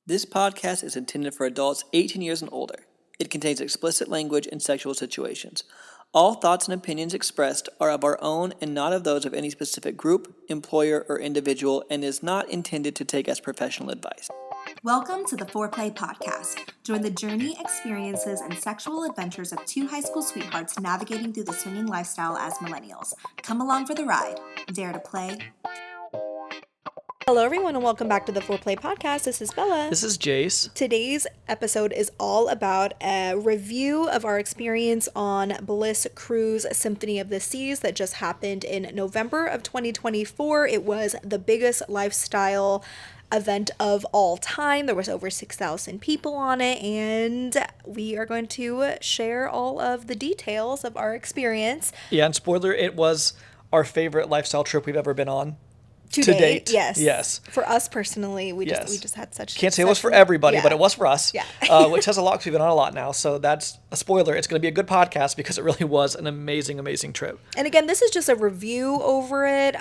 This podcast is intended for adults 18 years and older. It contains explicit language and sexual situations. All thoughts and opinions expressed are of our own and not of those of any specific group, employer, or individual, and is not intended to take as professional advice. Welcome to the Foreplay Podcast. Join the journey, experiences, and sexual adventures of two high school sweethearts navigating through the swinging lifestyle as millennials. Come along for the ride. Dare to play? Hello, everyone, and welcome back to the Foreplay Podcast. This is Bella. This is Jase. Today's episode is all about a review of our experience on Bliss Cruise Symphony of the Seas that just happened in November of 2024. It was the biggest lifestyle event of all time. There was over 6,000 people on it, and we are going to share all of the details of our experience. Yeah, and spoiler, it was our favorite lifestyle trip we've ever been on. To date, yes. For us personally, we just had such. Can't say it was for everybody, but it was for us. Yeah. Which has a lot because we've been on a lot now. So that's a spoiler. It's going to be a good podcast because it really was an amazing, amazing trip. And again, this is just a review over it.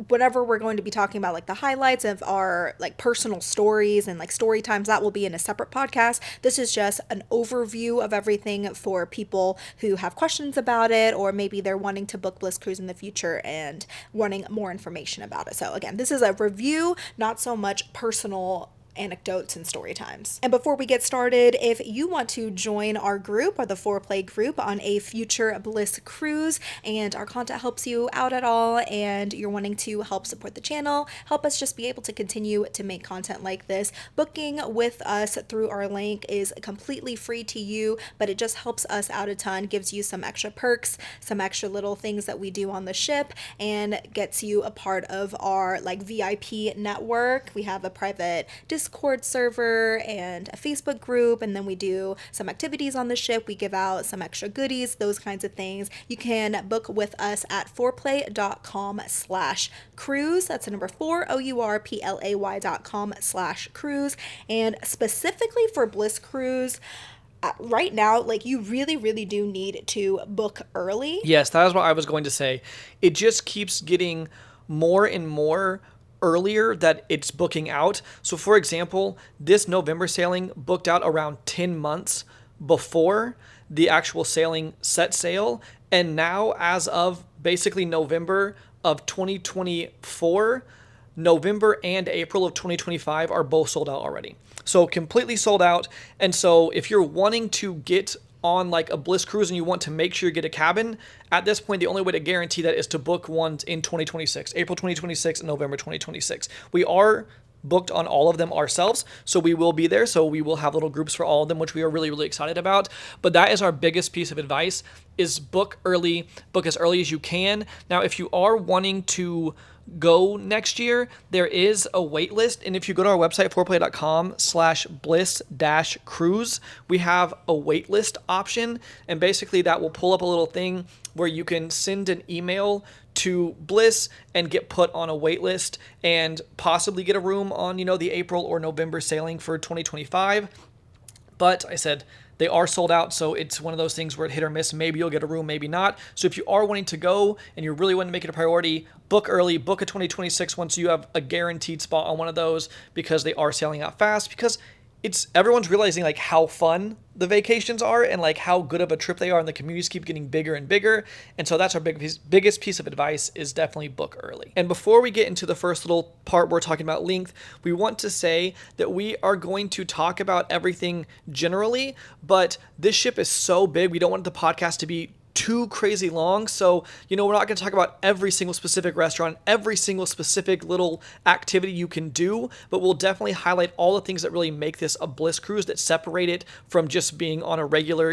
Whenever we're going to be talking about like the highlights of our like personal stories and like story times, that will be in a separate podcast. This is just an overview of everything for people who have questions about it, or maybe they're wanting to book Bliss Cruise in the future and wanting more information about it. So again, this is a review, not so much personal anecdotes and story times. And before we get started, if you want to join our group or the Foreplay group on a future Bliss cruise and our content helps you out at all and you're wanting to help support the channel, help us just be able to continue to make content like this, booking with us through our link is completely free to you, but it just helps us out a ton, gives you some extra perks, some extra little things that we do on the ship, and gets you a part of our like VIP network. We have a private Discord server and a Facebook group, and then we do some activities on the ship. We give out some extra goodies, those kinds of things. You can book with us at foreplay.com/cruise. That's the number 4OURPLAY.com/cruise. And specifically for Bliss Cruise, right now, like, you really do need to book early. Yes, that is what I was going to say. It just keeps getting more and more earlier that it's booking out. So for example, this November sailing booked out around 10 months before the actual sailing set sail. And now, as of basically November of 2024, November and April of 2025 are both sold out already. So completely sold out. And so if you're wanting to get on like a Bliss cruise and you want to make sure you get a cabin, at this point, the only way to guarantee that is to book ones in 2026, April 2026 and November 2026. We are booked on all of them ourselves, so we will be there. So we will have little groups for all of them, which we are really excited about. But that is our biggest piece of advice, is book early, book as early as you can. Now, if you are wanting to go next year, there is a wait list, and if you go to our website, foreplay.com/bliss-cruise, we have a wait list option, and basically that will pull up a little thing where you can send an email to Bliss and get put on a wait list and possibly get a room on, the April or November sailing for 2025. But I said they are sold out, so it's one of those things where it hit or miss. Maybe you'll get a room, maybe not. So if you are wanting to go and you really want to make it a priority, book early, book a 2026 once you have a guaranteed spot on one of those, because they are selling out fast, because everyone's realizing like how fun the vacations are and like how good of a trip they are, and the communities keep getting bigger and bigger. And so that's our biggest piece of advice, is definitely book early. And before we get into the first little part, we're talking about length, we want to say that we are going to talk about everything generally, but this ship is so big, we don't want the podcast to be too crazy long. So, we're not going to talk about every single specific restaurant, every single specific little activity you can do, but we'll definitely highlight all the things that really make this a Bliss cruise, that separate it from just being on a regular,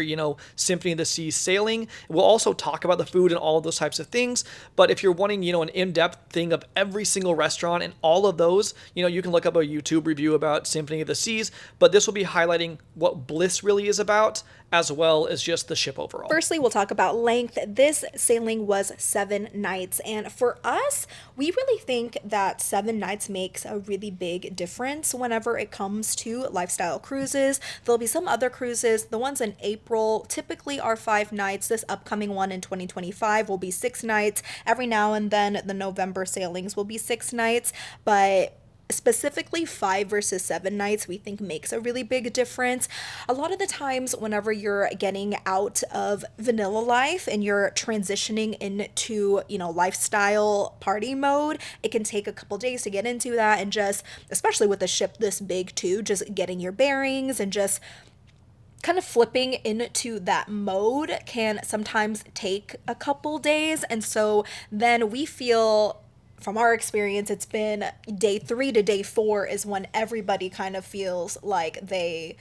Symphony of the Seas sailing. We'll also talk about the food and all of those types of things. But if you're wanting, an in-depth thing of every single restaurant and all of those, you can look up a YouTube review about Symphony of the Seas, but this will be highlighting what Bliss really is about, as well as just the ship overall. Firstly, we'll talk about length. This sailing was 7 nights, and for us, we really think that 7 nights makes a really big difference whenever it comes to lifestyle cruises. There'll be some other cruises. The ones in April typically are 5 nights. This upcoming one in 2025 will be 6 nights. Every now and then, the November sailings will be 6 nights, but specifically 5 versus 7 nights, we think makes a really big difference. A lot of the times, whenever you're getting out of vanilla life and you're transitioning into, lifestyle party mode, it can take a couple days to get into that. And just, especially with a ship this big too, just getting your bearings and just kind of flipping into that mode can sometimes take a couple days. And so then we feel, from our experience, it's been day 3 to day 4 is when everybody kind of feels like they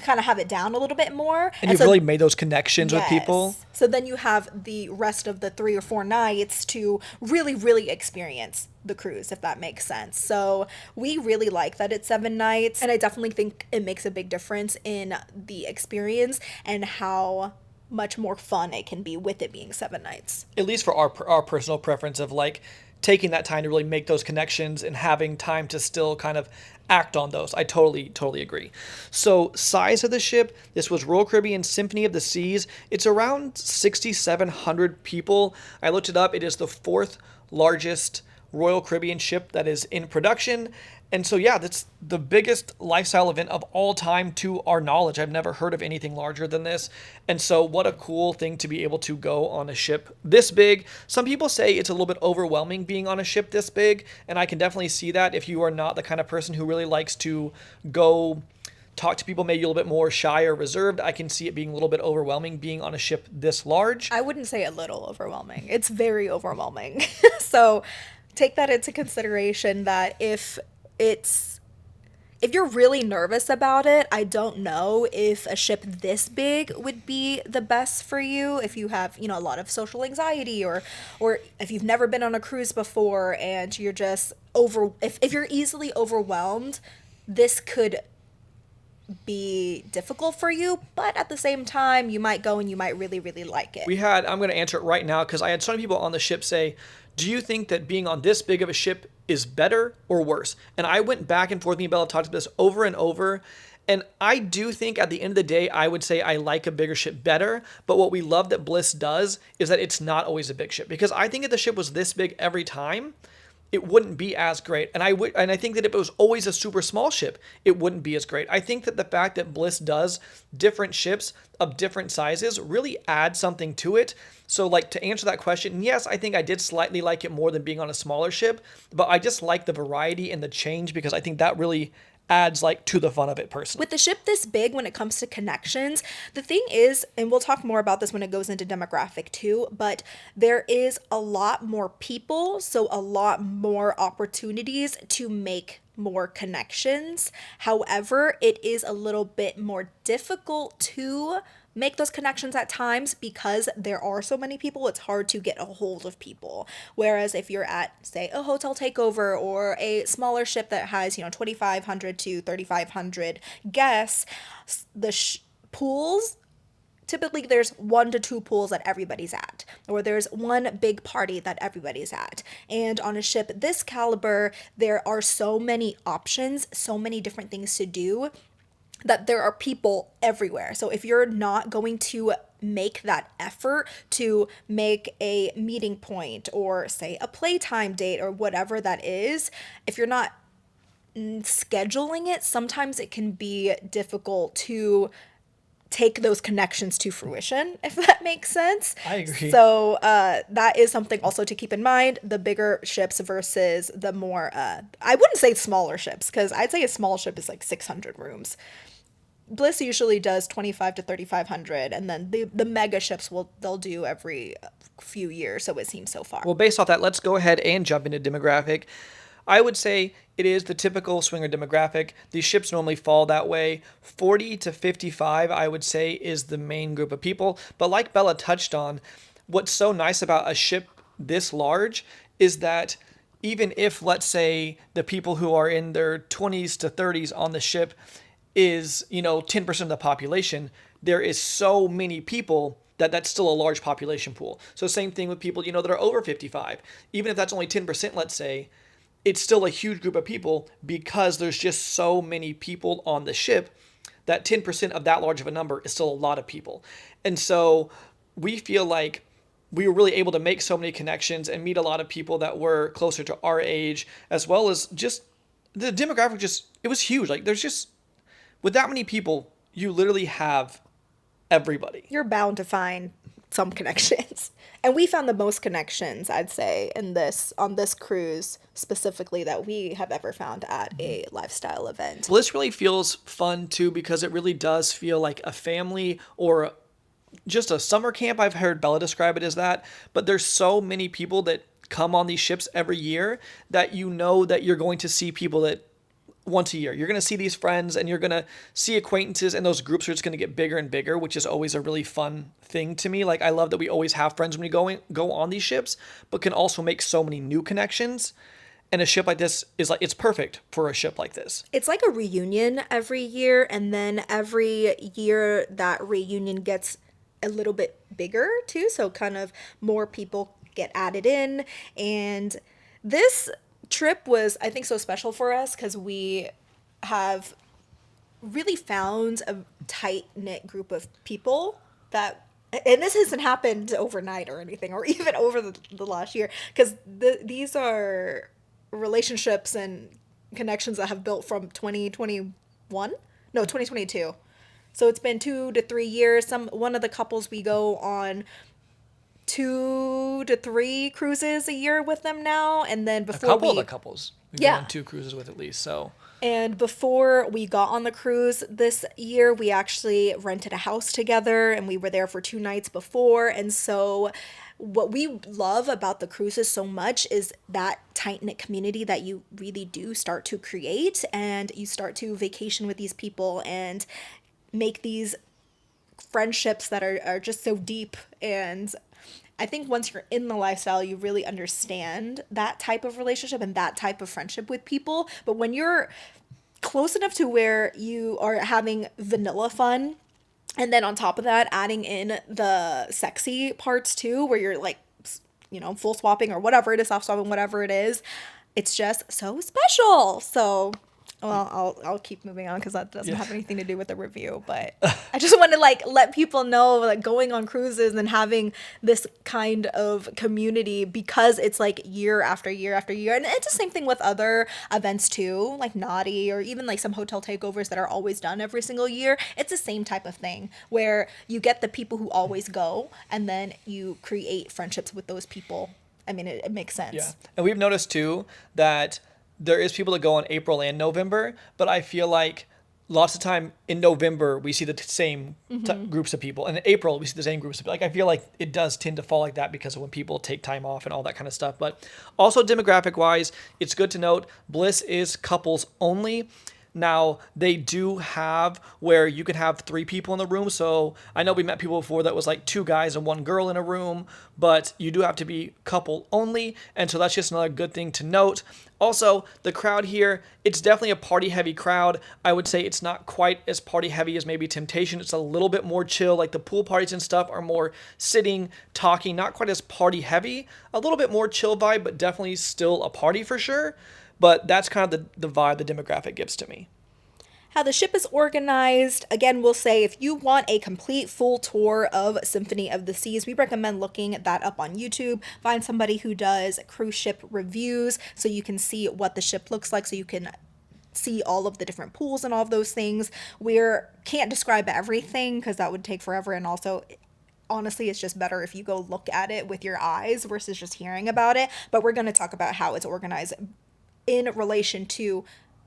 kind of have it down a little bit more. And you've really made those connections with people. So then you have the rest of the 3 or 4 nights to really, really experience the cruise, if that makes sense. So we really like that it's 7 nights. And I definitely think it makes a big difference in the experience and how much more fun it can be with it being 7 nights. At least for our personal preference of like taking that time to really make those connections and having time to still kind of act on those. I totally agree. So size of the ship, this was Royal Caribbean Symphony of the Seas. It's around 6,700 people. I looked it up. It is the 4th largest Royal Caribbean ship that is in production. And so, yeah, that's the biggest lifestyle event of all time to our knowledge. I've never heard of anything larger than this. And so what a cool thing to be able to go on a ship this big. Some people say it's a little bit overwhelming being on a ship this big. And I can definitely see that if you are not the kind of person who really likes to go talk to people, maybe a little bit more shy or reserved. I can see it being a little bit overwhelming being on a ship this large. I wouldn't say a little overwhelming. It's very overwhelming. So take that into consideration that if you're really nervous about it, I don't know if a ship this big would be the best for you. If you have, a lot of social anxiety or if you've never been on a cruise before and you're just if you're easily overwhelmed, this could be difficult for you, but at the same time, you might go and you might really, really like it. I'm going to answer it right now because I had so many people on the ship say, do you think that being on this big of a ship is better or worse? And I went back and forth, me and Bella talked about this over and over. And I do think at the end of the day, I would say I like a bigger ship better. But what we love that Bliss does is that it's not always a big ship. Because I think if the ship was this big every time, it wouldn't be as great. And I think that if it was always a super small ship, it wouldn't be as great. I think that the fact that Bliss does different ships of different sizes really adds something to it. So like to answer that question, yes, I think I did slightly like it more than being on a smaller ship, but I just like the variety and the change because I think that really adds like to the fun of it personally. With the ship this big, when it comes to connections, the thing is, and we'll talk more about this when it goes into demographic too, but there is a lot more people, so a lot more opportunities to make more connections. However, it is a little bit more difficult to make those connections at times because there are so many people. It's hard to get a hold of people. Whereas if you're at, say, a hotel takeover or a smaller ship that has, 2,500 to 3,500 guests, the pools, typically there's 1 to 2 pools that everybody's at, or there's one big party that everybody's at. And on a ship this caliber, there are so many options, so many different things to do, that there are people everywhere. So if you're not going to make that effort to make a meeting point or say a playtime date or whatever that is, if you're not scheduling it, sometimes it can be difficult to take those connections to fruition, if that makes sense. I agree. So that is something also to keep in mind, the bigger ships versus the more, I wouldn't say smaller ships, because I'd say a small ship is like 600 rooms. Bliss usually does 25 to 3,500, and then the mega ships they'll do every few years, so it seems so far. Well, based off that, let's go ahead and jump into demographic. I would say it is the typical swinger demographic. These ships normally fall that way. 40 to 55, I would say, is the main group of people. But like Bella touched on, what's so nice about a ship this large is that even if, let's say, the people who are in their 20s to 30s on the ship is, 10% of the population, there is so many people that's still a large population pool. So same thing with people, that are over 55. Even if that's only 10%, let's say, it's still a huge group of people because there's just so many people on the ship that 10% of that large of a number is still a lot of people. And so we feel like we were really able to make so many connections and meet a lot of people that were closer to our age, as well as just the demographic it was huge. Like there's just, with that many people, you literally have everybody. You're bound to find some connections. And we found the most connections, I'd say, on this cruise specifically that we have ever found at a lifestyle event. Bliss really feels fun too because it really does feel like a family or just a summer camp. I've heard Bella describe it as that, but there's so many people that come on these ships every year that you know that you're going to see people that once a year. You're going to see these friends and you're going to see acquaintances, and those groups are just going to get bigger and bigger, which is always a really fun thing to me. Like I love that we always have friends when we go on these ships, but can also make so many new connections. And a ship like this is like, it's perfect for a ship like this. It's like a reunion every year, and then every year that reunion gets a little bit bigger too, so kind of more people get added in. And this trip was, I think, so special for us because we have really found a tight-knit group of people that, and this hasn't happened overnight or anything, or even over the last year, because these are relationships and connections that have built from 2022. So it's been 2 to 3 years. One of the couples, we go on 2 to 3 cruises a year with them now, and then before a couple of the couples we've Yeah. gone on 2 cruises with at least. So and before we got on the cruise this year, we actually rented a house together, and we were there for 2 nights before. And so what we love about the cruises so much is that tight-knit community that you really do start to create, and you start to vacation with these people and make these friendships that are just so deep. And I think once you're in the lifestyle, you really understand that type of relationship and that type of friendship with people. But when you're close enough to where you are having vanilla fun, and then on top of that, adding in the sexy parts too, where you're like, full swapping or whatever it is, soft swapping, whatever it is, it's just so special. So, well, I'll keep moving on because that doesn't have anything to do with the review. But I just want to let people know, like, going on cruises and having this kind of community, because it's like year after year after year. And it's the same thing with other events too, like Naughty, or even like some hotel takeovers that are always done every single year. It's the same type of thing where you get the people who always go, and then you create friendships with those people. I mean, it makes sense. yeah, and we've noticed too that there is people that go in April and November, but I feel like lots of time in November we see the same groups of people, and in April we see the same groups of people. Like I feel like it does tend to fall like that because of when people take time off and all that kind of stuff. But also demographic wise, it's good to note Bliss is couples only. Now, they do have where you can have 3 people in the room. So I know we met people before that was like 2 guys and 1 girl in a room, but you do have to be couple only. And so that's just another good thing to note. Also, the crowd here, it's definitely a party heavy crowd. I would say it's not quite as party heavy as maybe Temptation. It's a little bit more chill. Like the pool parties and stuff are more sitting, talking, not quite as party heavy. A little bit more chill vibe, but definitely still a party for sure. But that's kind of the vibe the demographic gives to me. How the ship is organized, again, we'll say if you want a complete full tour of Symphony of the Seas, we recommend looking that up on YouTube. Find somebody who does cruise ship reviews so you can see what the ship looks like, so you can see all of the different pools and all of those things. We can't describe everything because that would take forever, and also honestly, it's just better if you go look at it with your eyes versus just hearing about it. But we're going to talk about how it's organized in relation to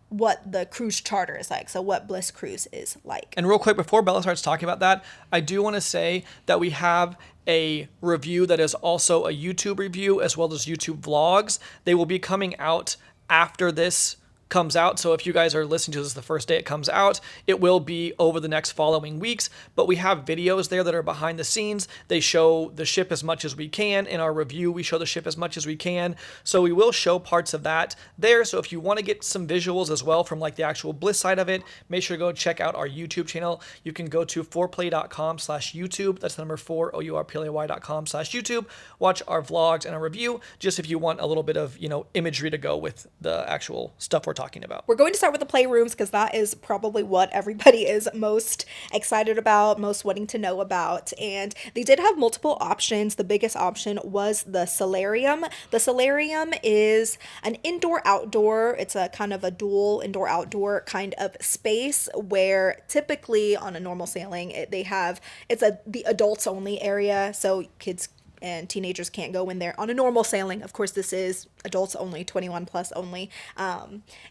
what the cruise charter is like, so what Bliss Cruise is like. And real quick, before Bella starts talking about that, I do want to say that we have a review that is also a YouTube review as well as YouTube vlogs. They will be coming out after this comes out. So if you guys are listening to this the first day it comes out, it will be over the next following weeks. But we have videos there that are behind the scenes. They show the ship as much as we can. In our review, we show the ship as much as we can. So we will show parts of that there. So if you want to get some visuals as well from like the actual Bliss side of it, make sure to go check out our YouTube channel. You can go to fourplay.com/YouTube. That's the number 4, OURPLAY.com/YouTube. Watch our vlogs and our review, just if you want a little bit of, imagery to go with the actual stuff we're talking talking about. We're going to start with the playrooms because that is probably what everybody is most excited about, most wanting to know about. And they did have multiple options. The biggest option was the solarium. The solarium is an indoor-outdoor. It's a kind of a dual indoor-outdoor kind of space where typically on a normal sailing, the adults only area. So kids and teenagers can't go in there on a normal sailing. Of course, this is adults only, 21 plus only.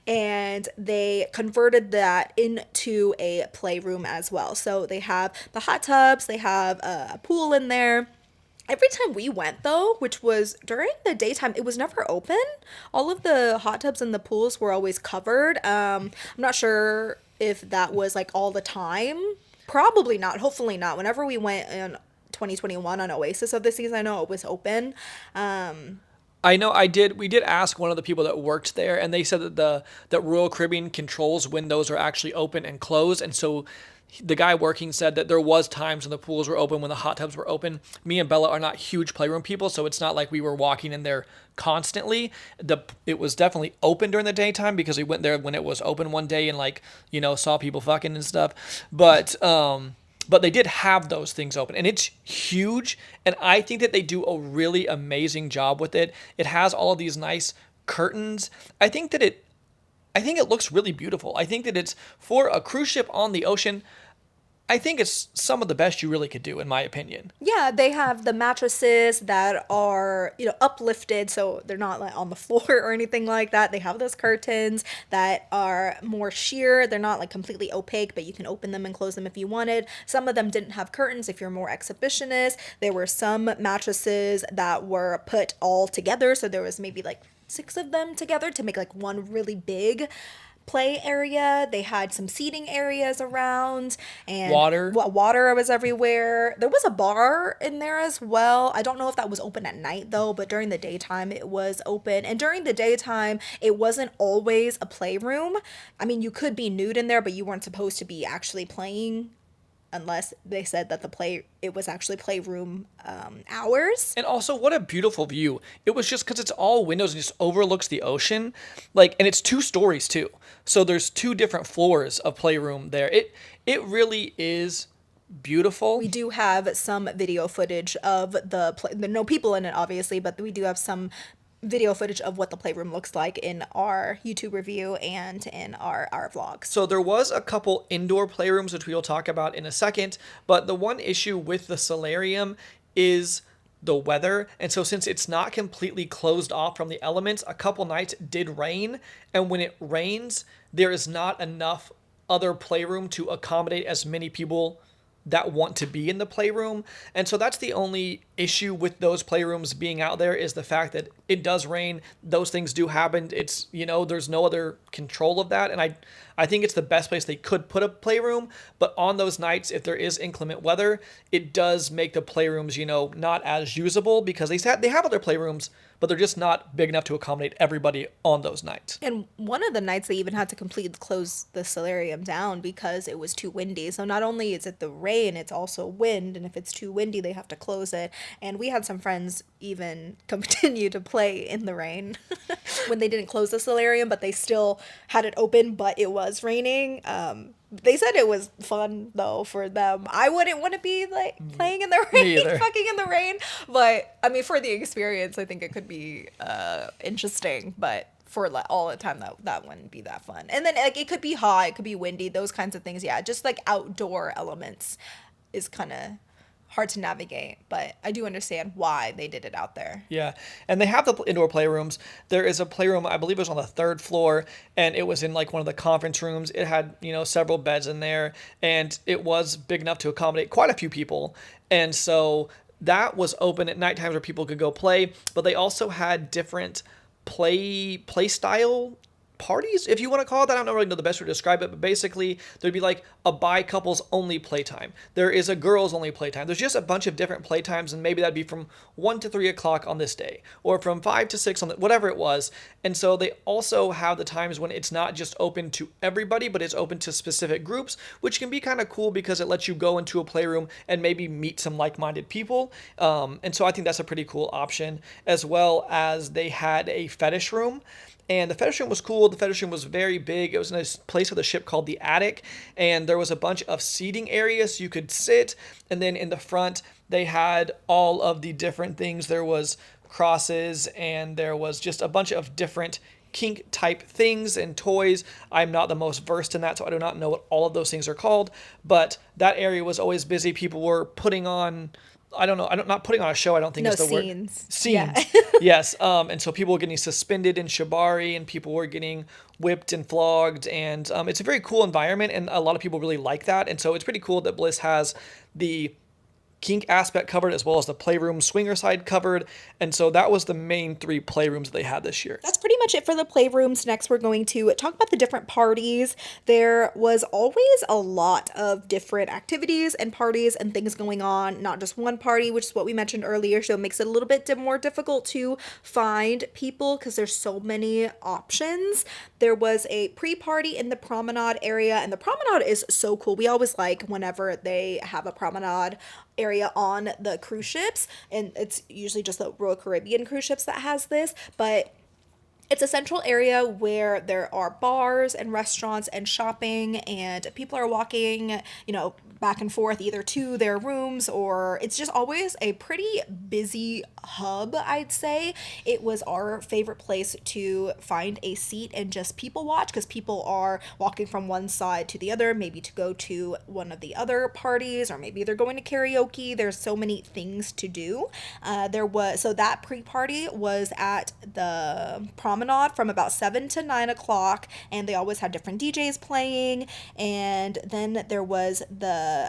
And they converted that into a playroom as well. So they have the hot tubs, they have a pool in there. Every time we went, though, which was during the daytime, it was never open. All of the hot tubs and the pools were always covered. I'm not sure if that was like all the time. Probably not. Hopefully not. Whenever we went in 2021 on Oasis of the Seas, I know it was open. I know we did ask one of the people that worked there, and they said that Royal Caribbean controls when those are actually open and closed. And so the guy working said that there was times when the pools were open, when the hot tubs were open. Me and Bella are not huge playroom people, so it's not like we were walking in there constantly. It was definitely open during the daytime because we went there when it was open one day and saw people fucking and stuff. But they did have those things open, and it's huge. And I think that they do a really amazing job with it. It has all of these nice curtains. I think it looks really beautiful. I think that it's for a cruise ship on the ocean. I think it's some of the best you really could do, in my opinion. Yeah, they have the mattresses that are, uplifted, so they're not like on the floor or anything like that. They have those curtains that are more sheer. They're not like completely opaque, but you can open them and close them if you wanted. Some of them didn't have curtains if you're more exhibitionist. There were some mattresses that were put all together, so there was maybe like 6 of them together to make like one really big play area. They had some seating areas around, and water was everywhere. There was a bar in there as well. I don't know if that was open at night though, but during the daytime it was open. And during the daytime it wasn't always a playroom. I mean, you could be nude in there, but you weren't supposed to be actually playing unless they said that it was actually playroom hours. And also, what a beautiful view. It was just because it's all windows and just overlooks the ocean. And it's 2 stories too. So there's 2 different floors of playroom there. It really is beautiful. We do have some video footage of there are no people in it, obviously, but we do have some video footage of what the playroom looks like in our YouTube review and in our vlogs. So there was a couple indoor playrooms, which we'll talk about in a second, but the one issue with the solarium is the weather. And so since it's not completely closed off from the elements, a couple nights did rain, and when it rains, there is not enough other playroom to accommodate as many people that want to be in the playroom. And so that's the only issue with those playrooms being out there, is the fact that it does rain. Those things do happen. It's, there's no other control of that. And I think it's the best place they could put a playroom. But on those nights, if there is inclement weather, it does make the playrooms, not as usable, because they have other playrooms, but they're just not big enough to accommodate everybody on those nights. And one of the nights they even had to completely close the solarium down because it was too windy. So not only is it the rain, it's also wind. And if it's too windy, they have to close it. And we had some friends even continue to play in the rain when they didn't close the solarium, but they still had it open, but it was raining. They said it was fun though for them. I wouldn't want to be like playing in the rain, fucking in the rain. But I mean, for the experience, I think it could be interesting. But for all the time, that wouldn't be that fun. And then it could be hot, it could be windy, those kinds of things. Yeah, just like outdoor elements is kind of hard to navigate, but I do understand why they did it out there. Yeah, and they have the indoor playrooms. There is a playroom, I believe it was on the 3rd floor, and it was in like one of the conference rooms. It had, several beds in there, and it was big enough to accommodate quite a few people. And so that was open at night times where people could go play, but they also had different play style parties, if you want to call it that. I don't really know the best way to describe it, but basically there'd be like a bi couples only playtime. There is a girls only playtime. There's just a bunch of different playtimes, and maybe that'd be from 1 to 3 o'clock on this day, or from 5 to 6 on whatever it was. And so they also have the times when it's not just open to everybody, but it's open to specific groups, which can be kind of cool because it lets you go into a playroom and maybe meet some like-minded people. And so I think that's a pretty cool option, as well as they had a fetish room. And the fetish room was cool. The fetish room was very big. It was in a place of the ship called the attic, and there was a bunch of seating areas you could sit. And then in the front, they had all of the different things. There was crosses, and there was just a bunch of different kink type things and toys. I'm not the most versed in that, so I do not know what all of those things are called, but that area was always busy. People were putting on, I don't know, not putting on a show, I don't think is the scenes. word. Scenes. Yeah. Yes. And so people were getting suspended in shibari, and people were getting whipped and flogged, and it's a very cool environment, and a lot of people really like that. And so it's pretty cool that Bliss has the kink aspect covered as well as the playroom swinger side covered. And so that was the main 3 playrooms that they had this year. That's pretty much it for the playrooms. Next, we're going to talk about the different parties. There was always a lot of different activities and parties and things going on, not just one party, which is what we mentioned earlier. So it makes it a little bit more difficult to find people because there's so many options. There was a pre-party in the promenade area, and the promenade is so cool. We always like whenever they have a promenade area on the cruise ships, and it's usually just the Royal Caribbean cruise ships that has this, but it's a central area where there are bars and restaurants and shopping, and people are walking, back and forth either to their rooms, or it's just always a pretty busy hub, I'd say. It was our favorite place to find a seat and just people watch, because people are walking from one side to the other, maybe to go to one of the other parties, or maybe they're going to karaoke. There's so many things to do. So that pre-party was at the promenade from about 7 to 9 o'clock, and they always had different DJs playing. And then there was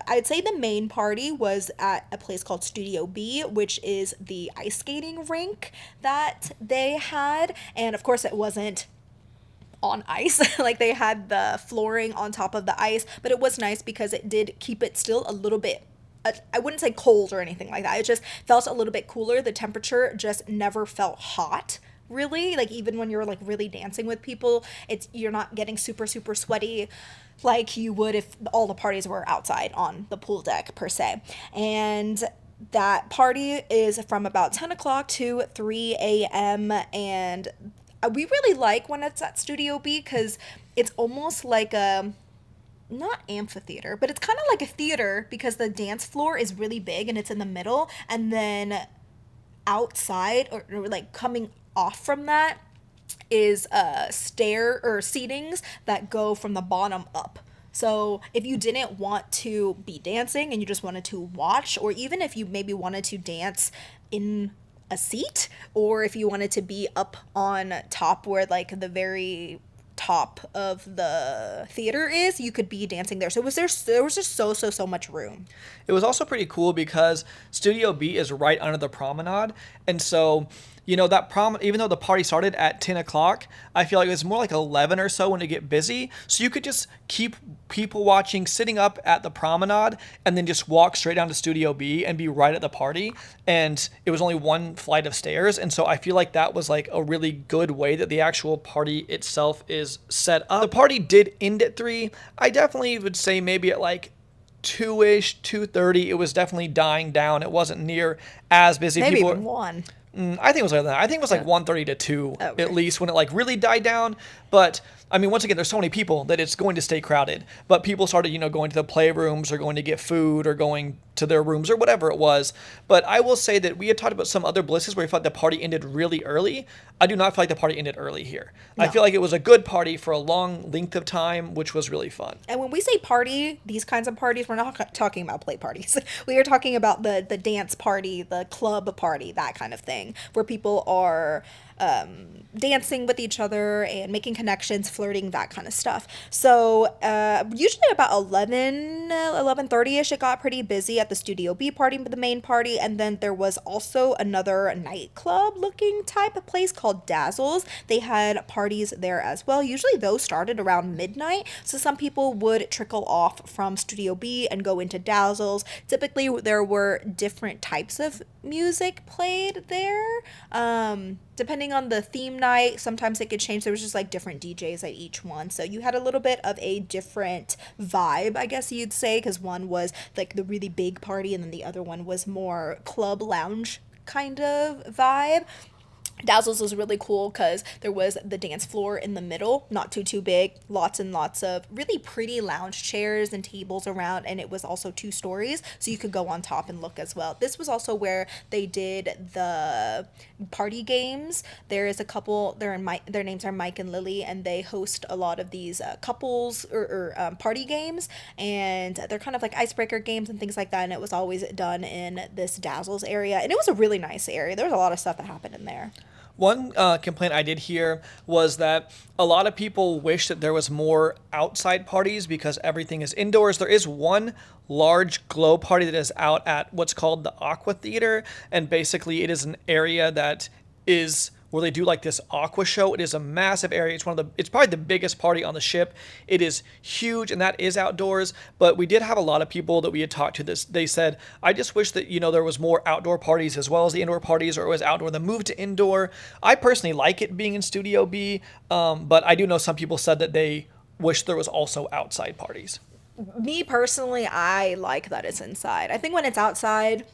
I'd say the main party was at a place called Studio B, which is the ice skating rink that they had. And of course, it wasn't on ice. Like, they had the flooring on top of the ice, but it was nice because it did keep it still a little bit, I wouldn't say cold or anything like that. It just felt a little bit cooler. The temperature just never felt hot, really. Like, even when you're like really dancing with people, you're not getting super, super sweaty like you would if all the parties were outside on the pool deck per se. And that party is from about 10 o'clock to 3 a.m. And we really like when it's at Studio B because it's almost like a, not amphitheater, but it's kind of like a theater because the dance floor is really big and it's in the middle. And then outside, or like coming off from that, is stair or seatings that go from the bottom up. So if you didn't want to be dancing and you just wanted to watch, or even if you maybe wanted to dance in a seat, or if you wanted to be up on top where like the very top of the theater is, you could be dancing there. So there was just so much room. It was also pretty cool because Studio B is right under the promenade, and so that even though the party started at 10 o'clock, I feel like it was more like 11 or so when it get busy. So you could just keep people watching, sitting up at the promenade, and then just walk straight down to Studio B and be right at the party. And it was only one flight of stairs. And so I feel like that was like a really good way that the actual party itself is set up. The party did end at 3. I definitely would say maybe at like 2-ish, 2:30, it was definitely dying down. It wasn't near as busy. Maybe even 1. I think it was like that. I think it was like 1:30 to 2 Okay. at least when it like really died down. But I mean, once again, there's so many people that it's going to stay crowded. But people started, going to the playrooms or going to get food or going to their rooms or whatever it was. But I will say that we had talked about some other blisses where we felt the party ended really early. I do not feel like the party ended early here. No. I feel like it was a good party for a long length of time, which was really fun. And when we say party, these kinds of parties, we're not talking about play parties. We are talking about the dance party, the club party, that kind of thing, where people are dancing with each other and making connections, flirting, that kind of stuff. So usually about 11:30ish, it got pretty busy at the Studio B party, the main party. And then there was also another nightclub looking type of place called Dazzles. They had parties there as well. Usually those started around midnight. So some people would trickle off from Studio B and go into Dazzles. Typically there were different types of music played there. Depending on the theme night, sometimes it could change. There was just like different DJs at each one. So you had a little bit of a different vibe, I guess you'd say, because one was like the really big party and then the other one was more club lounge kind of vibe. Dazzles was really cool because there was the dance floor in the middle, not too big, lots and lots of really pretty lounge chairs and tables around, and it was also 2 stories, so you could go on top and look as well. This was also where they did the party games. There is a couple. Their names are Mike and Lily, and they host a lot of these couples or party games, and they're kind of like icebreaker games and things like that. And it was always done in this Dazzles area, and it was a really nice area. There was a lot of stuff that happened in there. One complaint I did hear was that a lot of people wish that there was more outside parties because everything is indoors. There is one large glow party that is out at what's called the Aqua Theater, and basically it is an area that is where they do like this aqua show. It is a massive area. It's probably the biggest party on the ship. It is huge, and that is outdoors. But we did have a lot of people that we had talked to. They said, I just wish that there was more outdoor parties as well as the indoor parties, or it was outdoor then moved to indoor. I personally like it being in Studio B, but I do know some people said that they wish there was also outside parties. Me personally, I like that it's inside. I think when it's outside,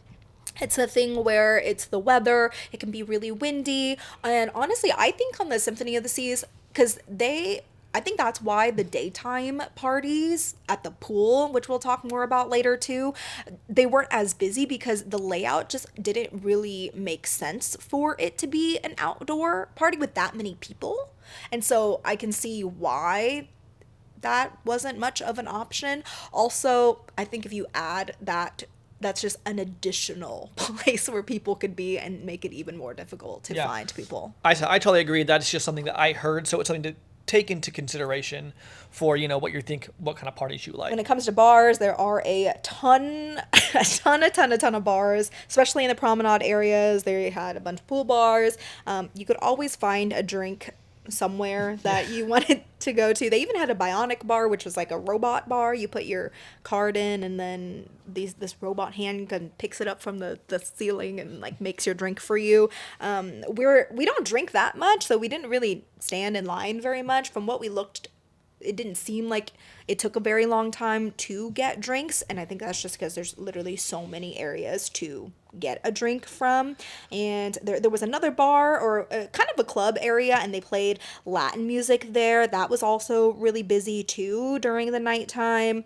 it's a thing where it's the weather, it can be really windy. And honestly, I think on the Symphony of the Seas, because I think that's why the daytime parties at the pool, which we'll talk more about later too, they weren't as busy because the layout just didn't really make sense for it to be an outdoor party with that many people. And so I can see why that wasn't much of an option. Also, I think if you add that, that's just an additional place where people could be and make it even more difficult to find people. I totally agree. That's just something that I heard, so it's something to take into consideration for what kind of parties you like. When it comes to bars, there are a ton of bars, especially in the promenade areas. They had a bunch of pool bars. You could always find a drink somewhere that you wanted to go to. They even had a bionic bar, which was like a robot bar. You put your card in, and then this robot hand picks it up from the ceiling and like makes your drink for you. We don't drink that much, so we didn't really stand in line very much. From what we looked, it didn't seem like it took a very long time to get drinks, and I think that's just because there's literally so many areas to get a drink from. And there was another bar or kind of a club area, and they played Latin music there. That was also really busy too during the nighttime.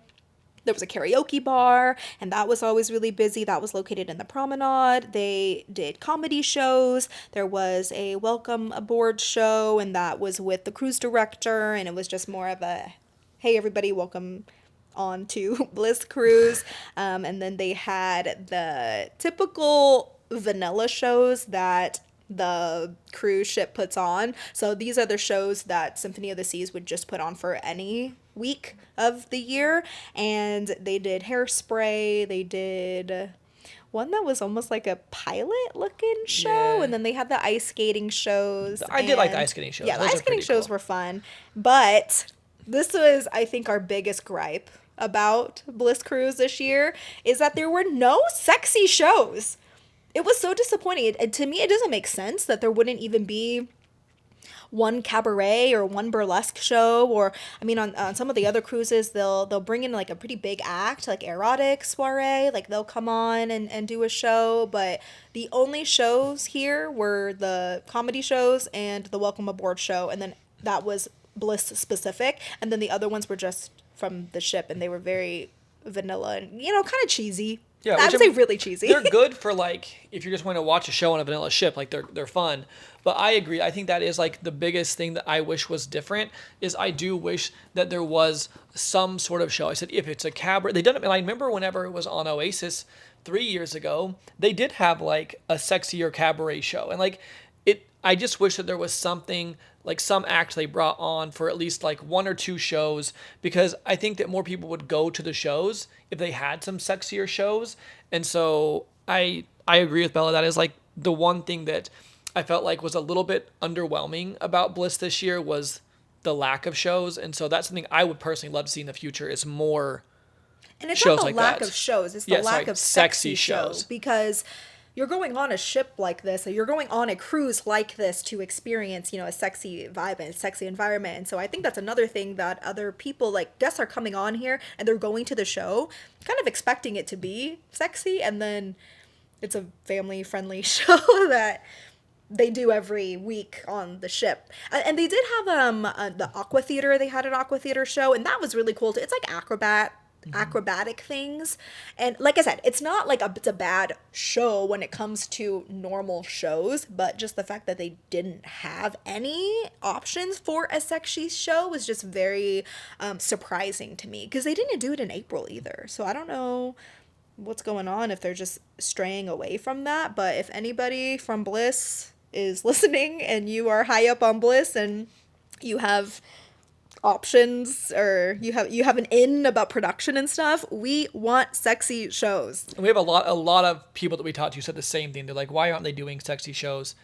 There was a karaoke bar, and that was always really busy. That was located in the promenade. They did comedy shows. There was a welcome aboard show, and that was with the cruise director, and it was just more of a, hey, everybody, welcome on to Bliss Cruise. And then they had the typical vanilla shows that the cruise ship puts on. So these are the shows that Symphony of the Seas would just put on for any week of the year. And they did Hairspray. They did one that was almost like a pilot looking show. Yeah. And then they had the ice skating shows. I did like the ice skating shows. Yeah, the Those ice are pretty skating shows cool. were fun. But this was, I think, our biggest gripe about Bliss Cruise this year is that there were no sexy shows. It was so disappointing. To me, it doesn't make sense that there wouldn't even be one cabaret or one burlesque show. Or, I mean, on some of the other cruises, they'll bring in like a pretty big act, like erotic soiree. Like they'll come on and do a show. But the only shows here were the comedy shows and the welcome aboard show. And then that was Bliss specific. And then the other ones were just from the ship, and they were very vanilla and, kind of cheesy. Yeah, I would say really cheesy. They're good for like if you're just going to watch a show on a vanilla ship, like they're fun. But I agree. I think that is like the biggest thing that I wish was different is I do wish that there was some sort of show. I said if it's a cabaret, they done it. I remember whenever it was on Oasis 3 years ago, they did have like a sexier cabaret show, and like it. I just wish that there was something like some act they brought on for at least like 1 or 2 shows, because I think that more people would go to the shows if they had some sexier shows. And so I agree with Bella. That is like the one thing that I felt like was a little bit underwhelming about Bliss this year was the lack of shows. And so that's something I would personally love to see in the future is more and it's shows not the like lack that. of shows, it's the lack of sexy shows. Because you're going on a ship like this, or you're going on a cruise like this to experience, a sexy vibe and a sexy environment. And so I think that's another thing that other people, like guests, are coming on here and they're going to the show kind of expecting it to be sexy, and then it's a family-friendly show that they do every week on the ship. And they did have the Aqua Theater. They had an Aqua Theater show, and that was really cool too. It's like acrobatic things, and like I said, it's not like it's a bad show when it comes to normal shows, but just the fact that they didn't have any options for a sexy show was just very surprising to me, because they didn't do it in April either. So I don't know what's going on, if they're just straying away from that. But if anybody from Bliss is listening and you are high up on Bliss and you have options, or you have an in about production and stuff, we want sexy shows. And we have a lot of people that we talked to said the same thing. They're like, why aren't they doing sexy shows?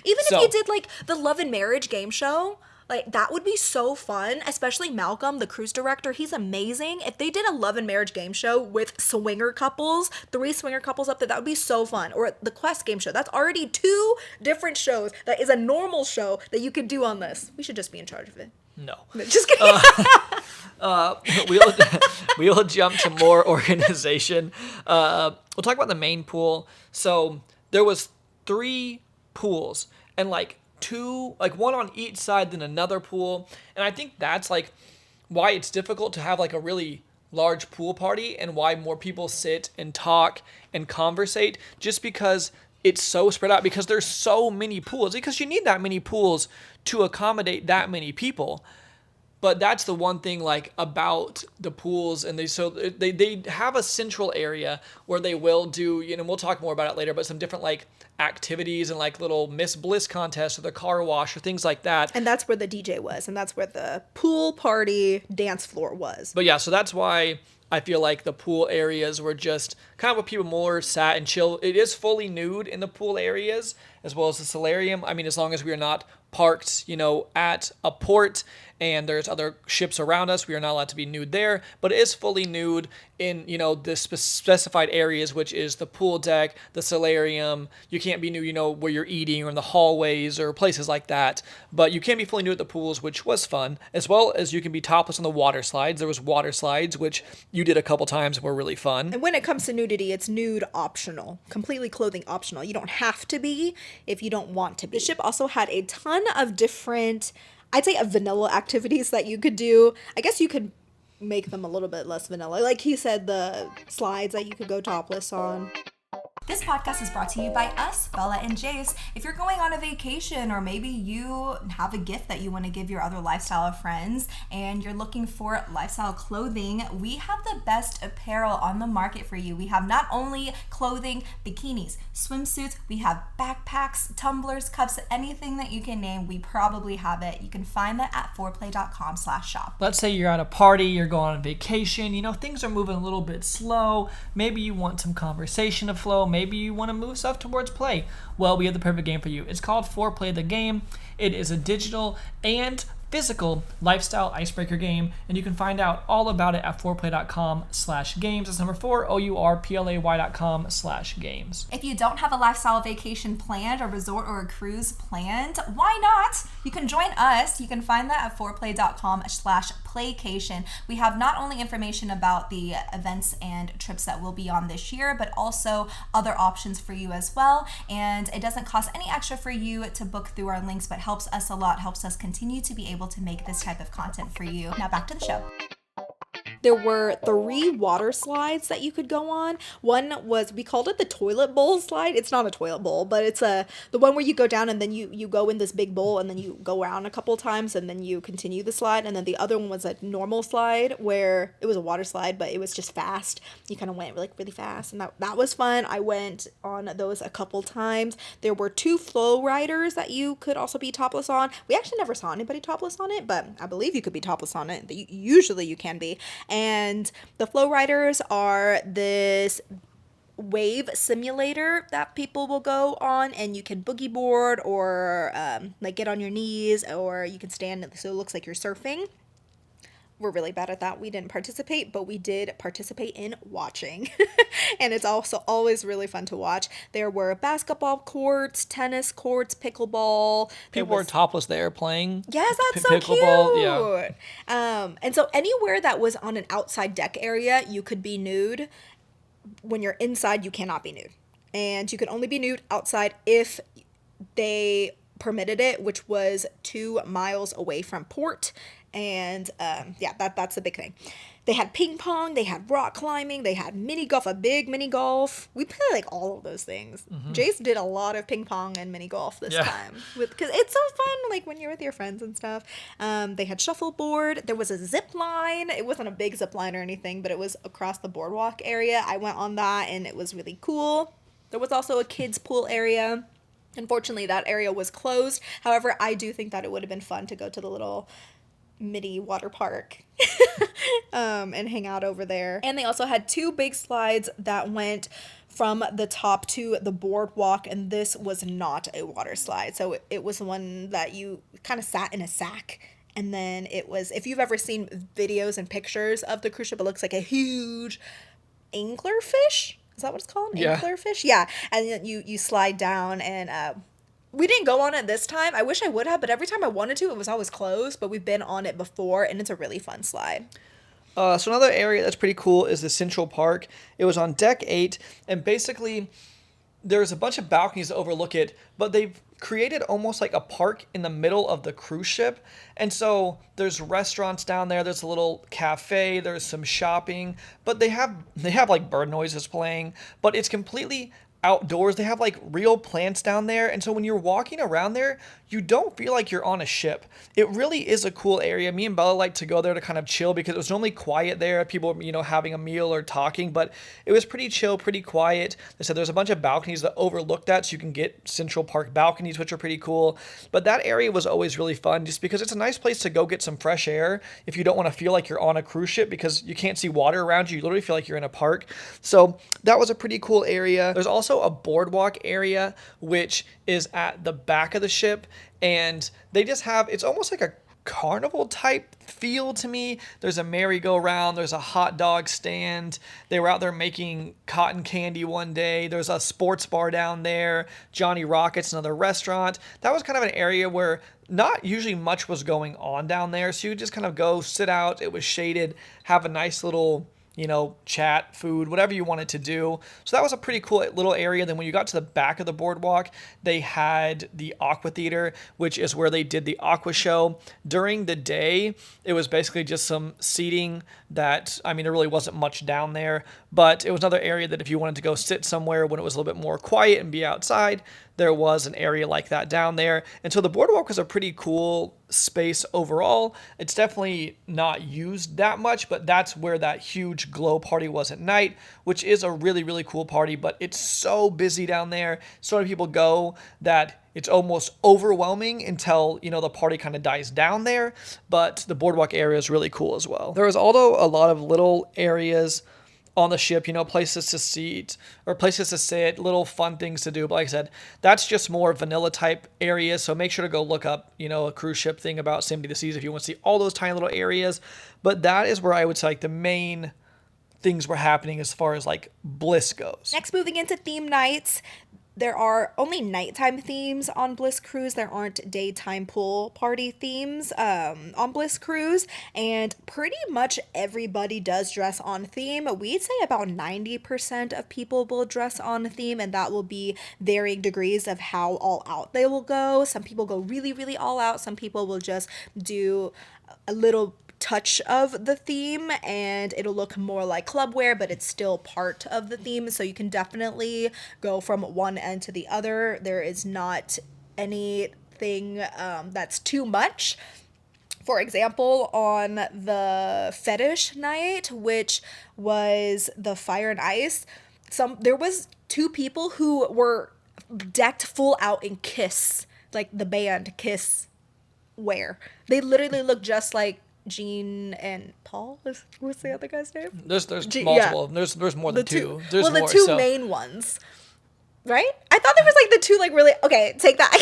Even if you did like the Love and Marriage game show, like that would be so fun, especially Malcolm, the cruise director. He's amazing. If they did a Love and Marriage game show with swinger couples, 3 swinger couples up there, that would be so fun. Or the Quest game show. That's already 2 different shows. That is a normal show that you could do on this. We should just be in charge of it. No. Just kidding. We'll jump to more organization. We'll talk about the main pool. So there was 3 pools, and like 2, like one on each side, then another pool. And I think that's like why it's difficult to have like a really large pool party, and why more people sit and talk and conversate, just because it's so spread out, because there's so many pools, because you need that many pools to accommodate that many people. But that's the one thing like about the pools, and they have a central area where they will do, we'll talk more about it later, but some different like activities and like little Miss Bliss contests or the car wash or things like that. And that's where the DJ was, and that's where the pool party dance floor was. But yeah, so that's why I feel like the pool areas were just kind of where people more sat and chill. It is fully nude in the pool areas, as well as the solarium. I mean, as long as we are not parked, at a port and there's other ships around us, we are not allowed to be nude there. But it is fully nude in, the specified areas, which is the pool deck, the solarium. You can't be nude, where you're eating, or in the hallways or places like that. But you can be fully nude at the pools, which was fun, as well as you can be topless on the water slides. There was water slides, which you did a couple times, were really fun. And when it comes to nudity, it's nude optional, completely clothing optional. You don't have to be if you don't want to be. The ship also had a ton of different, I'd say, vanilla activities that you could do. I guess you could make them a little bit less vanilla. Like he said, the slides that you could go topless on. This podcast is brought to you by us, Bella and Jase. If you're going on a vacation, or maybe you have a gift that you want to give your other lifestyle friends and you're looking for lifestyle clothing, we have the best apparel on the market for you. We have not only clothing, bikinis, swimsuits, we have backpacks, tumblers, cups, anything that you can name, we probably have it. You can find that at foreplay.com/shop. Let's say you're at a party, you're going on vacation, things are moving a little bit slow. Maybe you want some conversation to flow. Maybe you want to move stuff towards play. Well, we have the perfect game for you. It's called Foreplay the Game. It is a digital and physical lifestyle icebreaker game, and you can find out all about it at foreplay.com/games. That's number 4, OURPLAY.com/games. If you don't have a lifestyle vacation planned, a resort or a cruise planned, why not? You can join us. You can find that at foreplay.com/playcation. We have not only information about the events and trips that will be on this year, but also other options for you as well. And it doesn't cost any extra for you to book through our links, but helps us a lot, helps us continue to be able to make this type of content for you. Now back to the show. There were 3 water slides that you could go on. One was, we called it the toilet bowl slide. It's not a toilet bowl, but it's the one where you go down and then you go in this big bowl and then you go around a couple times and then you continue the slide. And then the other one was a normal slide, where it was a water slide, but it was just fast. You kind of went really fast, and that was fun. I went on those a couple times. There were 2 flow riders that you could also be topless on. We actually never saw anybody topless on it, but I believe you could be topless on it. Usually you can be. And the flow riders are this wave simulator that people will go on, and you can boogie board or like get on your knees, or you can stand so it looks like you're surfing. We're really bad at that. We didn't participate, but we did participate in watching. And it's also always really fun to watch. There were basketball courts, tennis courts, pickleball. People were topless there playing. Yes, that's so pickleball, cute. Yeah. And so anywhere that was on an outside deck area, you could be nude. When you're inside, you cannot be nude. And you can only be nude outside if they permitted it, which was 2 miles away from port. And yeah, that's the big thing. They had ping pong, they had rock climbing, they had mini golf, a big mini golf. We played like all of those things. Jase did a lot of ping pong and mini golf this time, because it's so fun, like when you're with your friends and stuff. They had shuffleboard. There was a zip line. It wasn't a big zip line or anything, but it was across the boardwalk area. I went on that, and it was really cool. There was also a kids pool area. Unfortunately, that area was closed. However, I do think that it would have been fun to go to the little mini water park and hang out over there. And they also had 2 big slides that went from the top to the boardwalk, and this was not a water slide. So it was one that you kind of sat in a sack, and then it was, if you've ever seen videos and pictures of the cruise ship, it looks like a huge anglerfish. Is that what it's called? Yeah. Anglerfish? Yeah. And then you slide down, and we didn't go on it this time. I wish I would have, but every time I wanted to, it was always closed. But we've been on it before, and it's a really fun slide. So another area that's pretty cool is the Central Park. It was on deck 8, and basically there's a bunch of balconies that overlook it, but they've created almost like a park in the middle of the cruise ship. And so there's restaurants down there, there's a little cafe, there's some shopping, but they have like bird noises playing, but it's completely outdoors. They have like real plants down there, and so when you're walking around there, you don't feel like you're on a ship. It really is a cool area. Me and Bella like to go there to kind of chill because it was normally quiet there, people, having a meal or talking, but it was pretty chill, pretty quiet. They said there's a bunch of balconies that overlook that, so you can get Central Park balconies, which are pretty cool. But that area was always really fun just because it's a nice place to go get some fresh air if you don't want to feel like you're on a cruise ship, because you can't see water around you. You literally feel like you're in a park. So that was a pretty cool area. There's also a boardwalk area, which is at the back of the ship, and they just have, it's almost like a carnival type feel to me. There's a merry-go-round, there's a hot dog stand. They were out there making cotton candy one day. There's a sports bar down there. Johnny Rockets, another restaurant. That was kind of an area where not usually much was going on down there, so you just kind of go sit out. It was shaded, have a nice little chat, food, whatever you wanted to do. So that was a pretty cool little area. Then when you got to the back of the boardwalk, they had the Aqua Theater, which is where they did the Aqua Show. During the day, it was basically just some seating that, there really wasn't much down there, but it was another area that if you wanted to go sit somewhere when it was a little bit more quiet and be outside, there was an area like that down there. And so the boardwalk was a pretty cool space overall. It's definitely not used that much, but that's where that huge glow party was at night, which is a really, really cool party, but it's so busy down there. So many people go that it's almost overwhelming until, the party kind of dies down there. But the boardwalk area is really cool as well. There was also a lot of little areas on the ship, places to seat or places to sit, little fun things to do. But like I said, that's just more vanilla type areas. So make sure to go look up, a cruise ship thing about Simity the Seas if you want to see all those tiny little areas. But that is where I would say like the main things were happening as far as like Bliss goes. Next, moving into theme nights. There are only nighttime themes on Bliss Cruise. There aren't daytime pool party themes on Bliss Cruise. And pretty much everybody does dress on theme. We'd say about 90% of people will dress on theme, and that will be varying degrees of how all out they will go. Some people go really, really all out. Some people will just do a little touch of the theme and it'll look more like clubwear, but it's still part of the theme, so you can definitely go from one end to the other. There is not anything that's too much. For example, on the fetish night, which was the fire and ice, there was 2 people who were decked full out in Kiss, like the band Kiss wear. They literally look just like Gene and Paul. What's the other guy's name? There's multiple. Yeah. There's more than 2. There's the 2 main ones, right? I thought there was like the 2 like really. Okay, take that.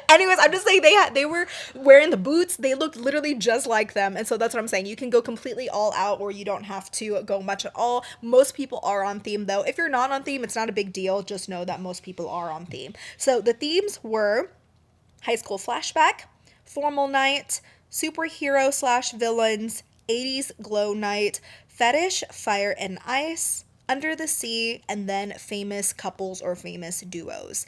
Anyways, I'm just saying they were wearing the boots. They looked literally just like them, and so that's what I'm saying. You can go completely all out, or you don't have to go much at all. Most people are on theme, though. If you're not on theme, it's not a big deal. Just know that most people are on theme. So the themes were high school flashback, formal night, superhero/villains, 80s glow night, fetish, fire and ice, under the sea, and then famous couples or famous duos.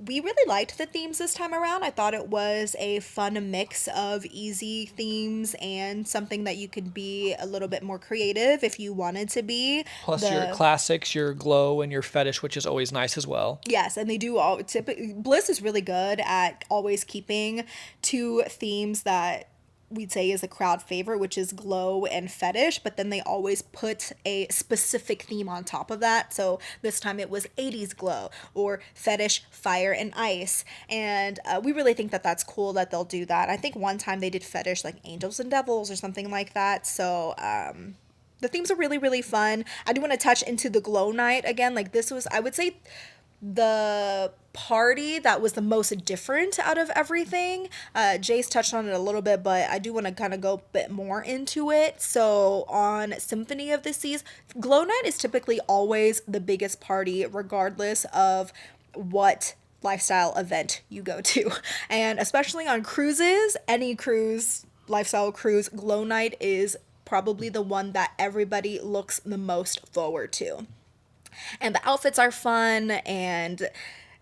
we really liked the themes this time around. I thought it was a fun mix of easy themes and something that you could be a little bit more creative if you wanted to be. Plus your classics, your glow, and your fetish, which is always nice as well. Yes, and they do all typically. Bliss is really good at always keeping two themes that we'd say is a crowd favorite, which is glow and fetish, but then they always put a specific theme on top of that. So this time it was 80s glow or fetish, fire, and ice. And we really think that that's cool that they'll do that. I think one time they did fetish like angels and devils or something like that. So the themes are really, really fun. I do want to touch into the glow night again. Like this was, I would say, the party that was the most different out of everything. Jase touched on it a little bit, but I do want to kind of go a bit more into it. So on Symphony of the Seas, Glow Night is typically always the biggest party, regardless of what lifestyle event you go to. And especially on cruises, any cruise, lifestyle cruise, Glow Night is probably the one that everybody looks the most forward to. And the outfits are fun, and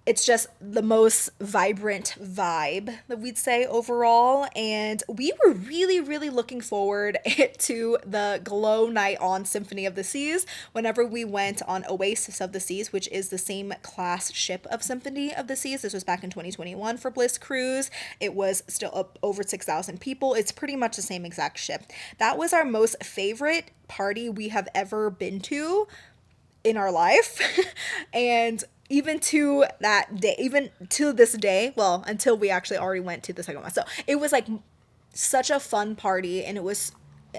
it's just the most vibrant vibe that we'd say overall. And we were really, really looking forward to the glow night on Symphony of the Seas whenever we went on Oasis of the Seas, which is the same class ship of Symphony of the Seas. This was back in 2021 for Bliss Cruise. It was still up over 6,000 people. It's pretty much the same exact ship. That was our most favorite party we have ever been to in our life. And even to that day, even to this day, well, until we actually already went to the second one. So it was like such a fun party, and it was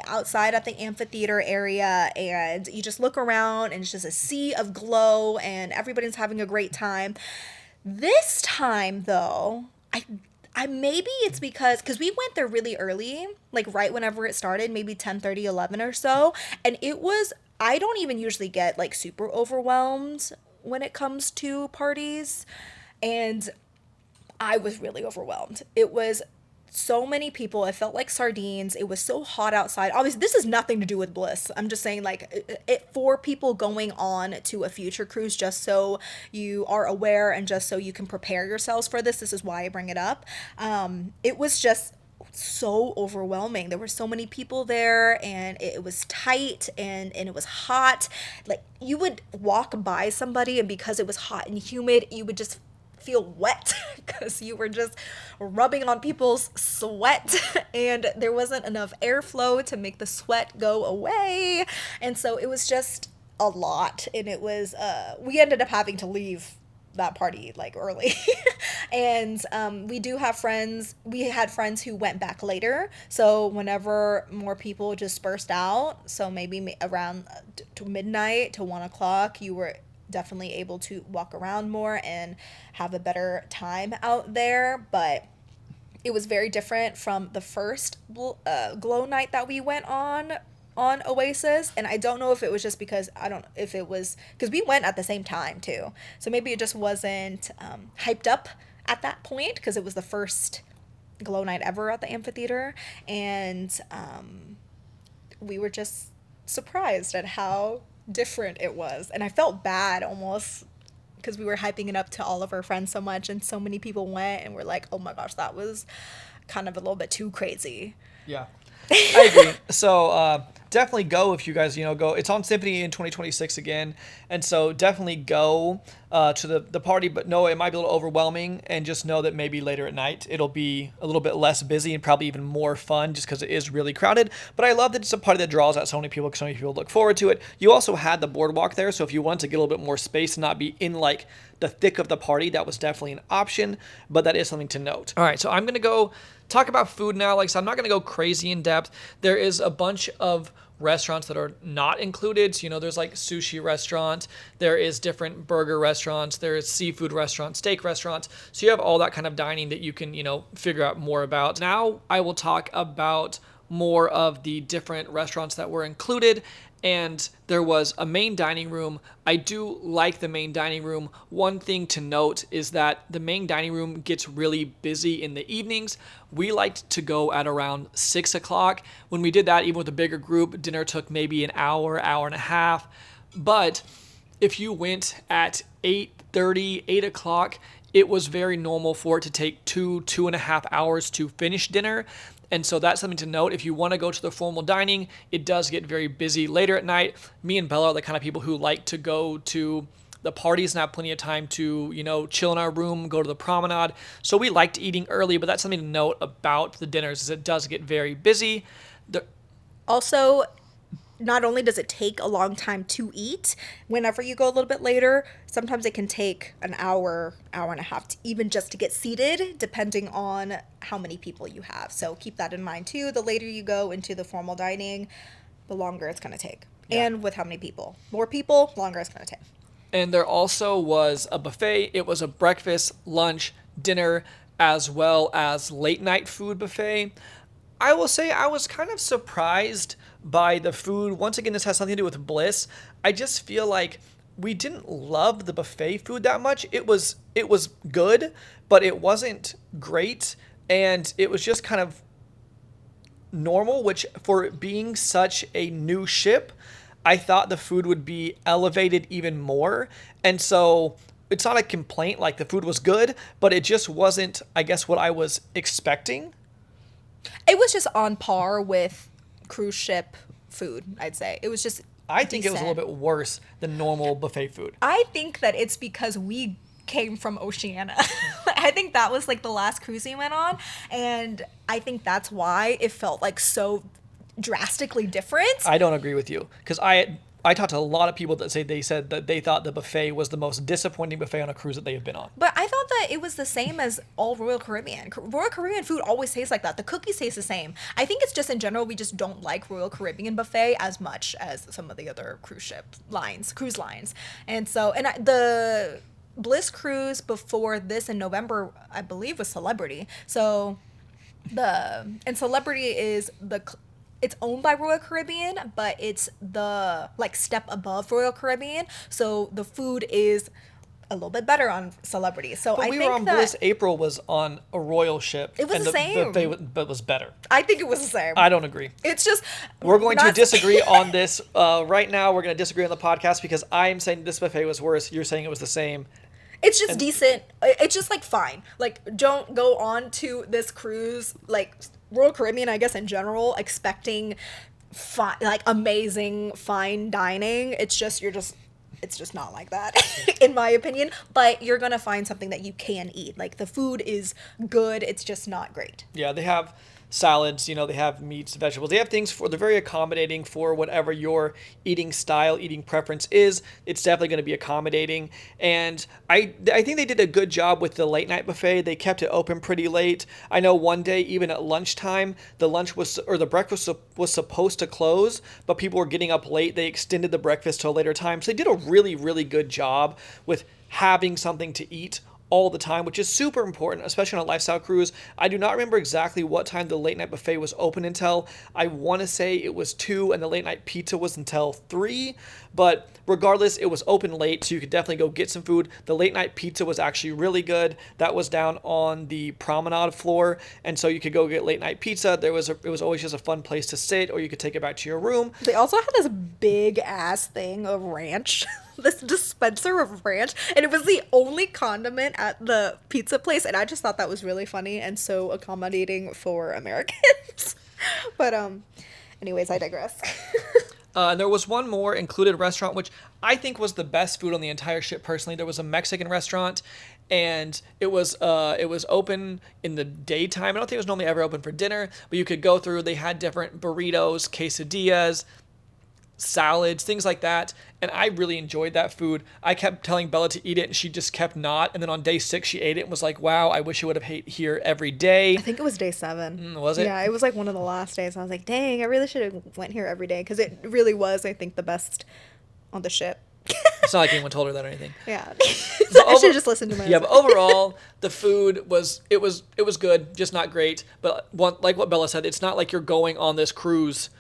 outside at the amphitheater area, and you just look around and it's just a sea of glow and everybody's having a great time. This time though, I maybe it's because we went there really early, like right whenever it started, maybe 10:30, 11 or so, and it was, I don't even usually get like super overwhelmed when it comes to parties, and I was really overwhelmed. It was so many people. It felt like sardines. It was so hot outside. Obviously, this has nothing to do with Bliss. I'm just saying, like, it for people going on to a future cruise, just so you are aware and just so you can prepare yourselves for this. This is why I bring it up. It was just so overwhelming. There were so many people there, and it was tight, and it was hot. Like, you would walk by somebody, and because it was hot and humid, you would just feel wet because you were just rubbing on people's sweat, and there wasn't enough airflow to make the sweat go away. And so it was just a lot, and it was we ended up having to leave that party like early. And we do have friends, we had friends who went back later, so whenever more people dispersed out, so maybe around to midnight to 1 o'clock, you were definitely able to walk around more and have a better time out there. But it was very different from the first glow night that we went on Oasis, and I don't know if it was just because because we went at the same time too, so maybe it just wasn't hyped up at that point because it was the first glow night ever at the amphitheater, and we were just surprised at how different it was, and I felt bad almost because we were hyping it up to all of our friends so much, and so many people went, and we're like, oh my gosh, that was kind of a little bit too crazy. Yeah, I agree. So definitely go if you guys, go. It's on Symphony in 2026 again. And so definitely go to the party, but no, it might be a little overwhelming, and just know that maybe later at night it'll be a little bit less busy and probably even more fun just because it is really crowded. But I love that it's a party that draws out so many people because so many people look forward to it. You also had the boardwalk there, so if you want to get a little bit more space and not be in like the thick of the party, that was definitely an option, but that is something to note. All right, so I'm going to go talk about food now. Like I said, I'm not going to go crazy in depth. There is a bunch of restaurants that are not included. So, there's like sushi restaurant, there is different burger restaurants, there is seafood restaurants, steak restaurants. So you have all that kind of dining that you can, figure out more about. Now I will talk about more of the different restaurants that were included. And there was a main dining room. I do like the main dining room. One thing to note is that the main dining room gets really busy in the evenings. We liked to go at around 6 o'clock. When we did that, even with a bigger group, dinner took maybe an hour, hour and a half. But if you went at 8:30, 8 o'clock, it was very normal for it to take 2.5 hours to finish dinner. And so that's something to note. If you want to go to the formal dining, it does get very busy later at night. Me and Bella are the kind of people who like to go to the parties and have plenty of time to, chill in our room, go to the promenade. So we liked eating early, but that's something to note about the dinners is it does get very busy. Also, not only does it take a long time to eat, whenever you go a little bit later, sometimes it can take an hour, hour and a half, even just to get seated, depending on how many people you have. So keep that in mind too. The later you go into the formal dining, the longer it's going to take. Yeah. And with how many people. More people, longer it's going to take. And there also was a buffet. It was a breakfast, lunch, dinner, as well as late night food buffet. I will say I was kind of surprised by the food. Once again, this has something to do with Bliss. I just feel like we didn't love the buffet food that much. It was good, but it wasn't great, and it was just kind of normal, which for being such a new ship, I thought the food would be elevated even more. And so it's not a complaint, like the food was good, but it just wasn't, I guess, what I was expecting. It was just on par with cruise ship food, I'd say. It was just I think decent. It was a little bit worse than normal buffet food. I think that it's because we came from Oceania. I think that was like the last cruise we went on, and I think that's why it felt like so drastically different. I don't agree with you, because I talked to a lot of people that said that they thought the buffet was the most disappointing buffet on a cruise that they have been on. But I thought that it was the same as all Royal Caribbean. Royal Caribbean food always tastes like that. The cookies taste the same. I think it's just in general we just don't like Royal Caribbean buffet as much as some of the other cruise lines. And so, the Bliss Cruise before this in November, I believe, was Celebrity. So Celebrity is it's owned by Royal Caribbean, but it's the step above Royal Caribbean. So the food is a little bit better on Celebrity. So but I we think were on Bliss. April was on a Royal ship. It was the same. But was better. I think it was the same. I don't agree. It's just we're going to disagree on this right now. We're going to disagree on the podcast because I'm saying this buffet was worse. You're saying it was the same. It's just decent. It's just fine. Don't go on to this cruise Royal Caribbean, I guess in general, expecting amazing fine dining. It's just not like that, in my opinion. But you're gonna find something that you can eat. The food is good. It's just not great. Yeah, they have salads, they have meats, vegetables. They have things they're very accommodating for whatever your eating style, eating preference is. It's definitely going to be accommodating. And I think they did a good job with the late night buffet. They kept it open pretty late. I know one day, even at lunchtime, the breakfast was supposed to close, but people were getting up late. They extended the breakfast to a later time. So they did a really, really good job with having something to eat all the time, which is super important, especially on a lifestyle cruise. I do not remember exactly what time the late night buffet was open until. I want to say it was 2 and the late night pizza was until 3, but regardless, it was open late, so you could definitely go get some food. The late night pizza was actually really good. That was down on the promenade floor, and so you could go get late night pizza. It was always just a fun place to sit, or you could take it back to your room. They also had this big ass thing of ranch. This dispenser of ranch, and it was the only condiment at the pizza place, and I just thought that was really funny and so accommodating for Americans. But anyways, I digress. And there was one more included restaurant, which I think was the best food on the entire ship personally. There was a Mexican restaurant, and it was open in the daytime. I don't think it was normally ever open for dinner, but you could go through. They had different burritos, quesadillas, salads, things like that, and I really enjoyed that food. I kept telling Bella to eat it, and she just kept not, and then on day 6 she ate it and was like, wow, I wish I would have ate here every day. I think it was day 7. Was it? Yeah, it was one of the last days. I was like, dang, I really should have went here every day, because it really was, I think, the best on the ship. It's not like anyone told her that or anything. Yeah. I should have just listened to my Yeah, but overall, the food was good, just not great. But like what Bella said, it's not like you're going on this cruise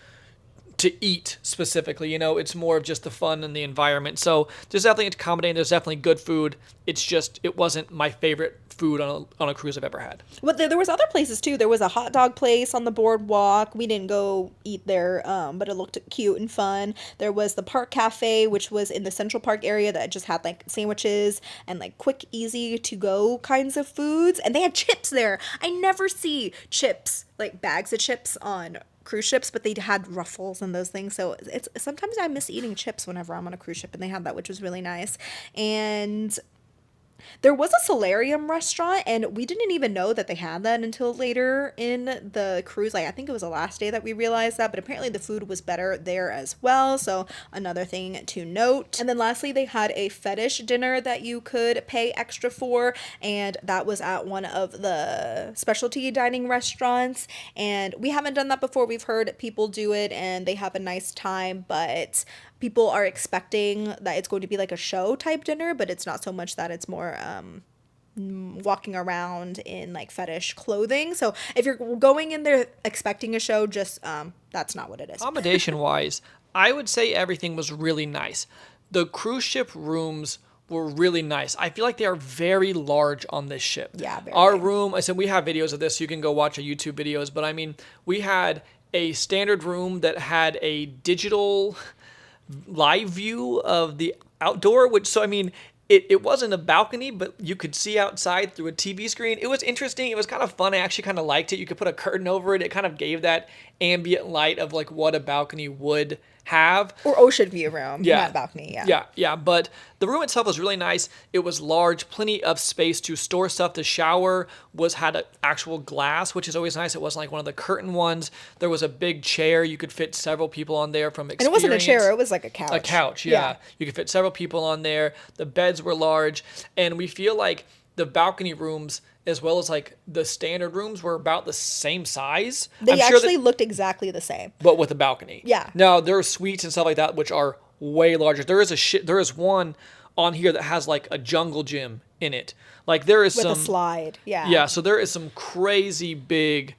to eat specifically, it's more of just the fun and the environment. So there's definitely accommodating, there's definitely good food. It's just, it wasn't my favorite food on a cruise I've ever had. But there was other places too. There was a hot dog place on the boardwalk. We didn't go eat there, but it looked cute and fun. There was the Park Cafe, which was in the Central Park area that just had like sandwiches and like quick, easy to go kinds of foods. And they had chips there. I never see chips, like bags of chips on cruise ships, but they had Ruffles and those things. So it's sometimes I miss eating chips whenever I'm on a cruise ship, and they had that, which was really nice. And there was a solarium restaurant, and we didn't even know that they had that until later in the cruise. Like, I think it was the last day that we realized that, but apparently the food was better there as well. So another thing to note. And then lastly, they had a fetish dinner that you could pay extra for, and that was at one of the specialty dining restaurants. And we haven't done that before. We've heard people do it, and they have a nice time, but people are expecting that it's going to be like a show type dinner, but it's not so much that. It's more walking around in like fetish clothing. So if you're going in there expecting a show, just that's not what it is. Accommodation wise, I would say everything was really nice. The cruise ship rooms were really nice. I feel like they are very large on this ship. Yeah, very Our big. room, I said we have videos of this, so you can go watch our YouTube videos, but I mean, we had a standard room that had a digital live view of the outdoor, which, so I mean, it wasn't a balcony, but you could see outside through a TV screen. It was interesting. It was kind of fun. I actually kind of liked it. You could put a curtain over it. It kind of gave that ambient light of like what a balcony would have. Or ocean view room, Yeah. not balcony, yeah. Yeah. But the room itself was really nice. It was large, plenty of space to store stuff. The shower had an actual glass, which is always nice. It wasn't like one of the curtain ones. There was a big chair. You could fit several people on there from experience. And it wasn't a chair, it was like a couch. A couch, yeah. You could fit several people on there. The beds were large. And we feel like the balcony rooms, as well as like the standard rooms, were about the same size. They I'm sure actually looked exactly the same. but with a balcony. Yeah. Now there are suites and stuff like that which are way larger. There is one on here that has like a jungle gym in it. Like there is With some a slide, yeah. Yeah, so there is some crazy big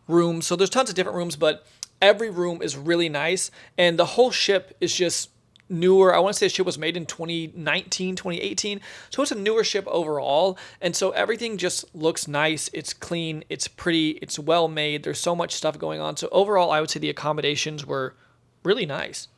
rooms. So there's tons of different rooms, but every room is really nice, and the whole ship is just newer. I want to say the ship was made in 2019, 2018. So it's a newer ship overall. And so everything just looks nice. It's clean. It's pretty. It's well made. There's so much stuff going on. So overall, I would say the accommodations were really nice.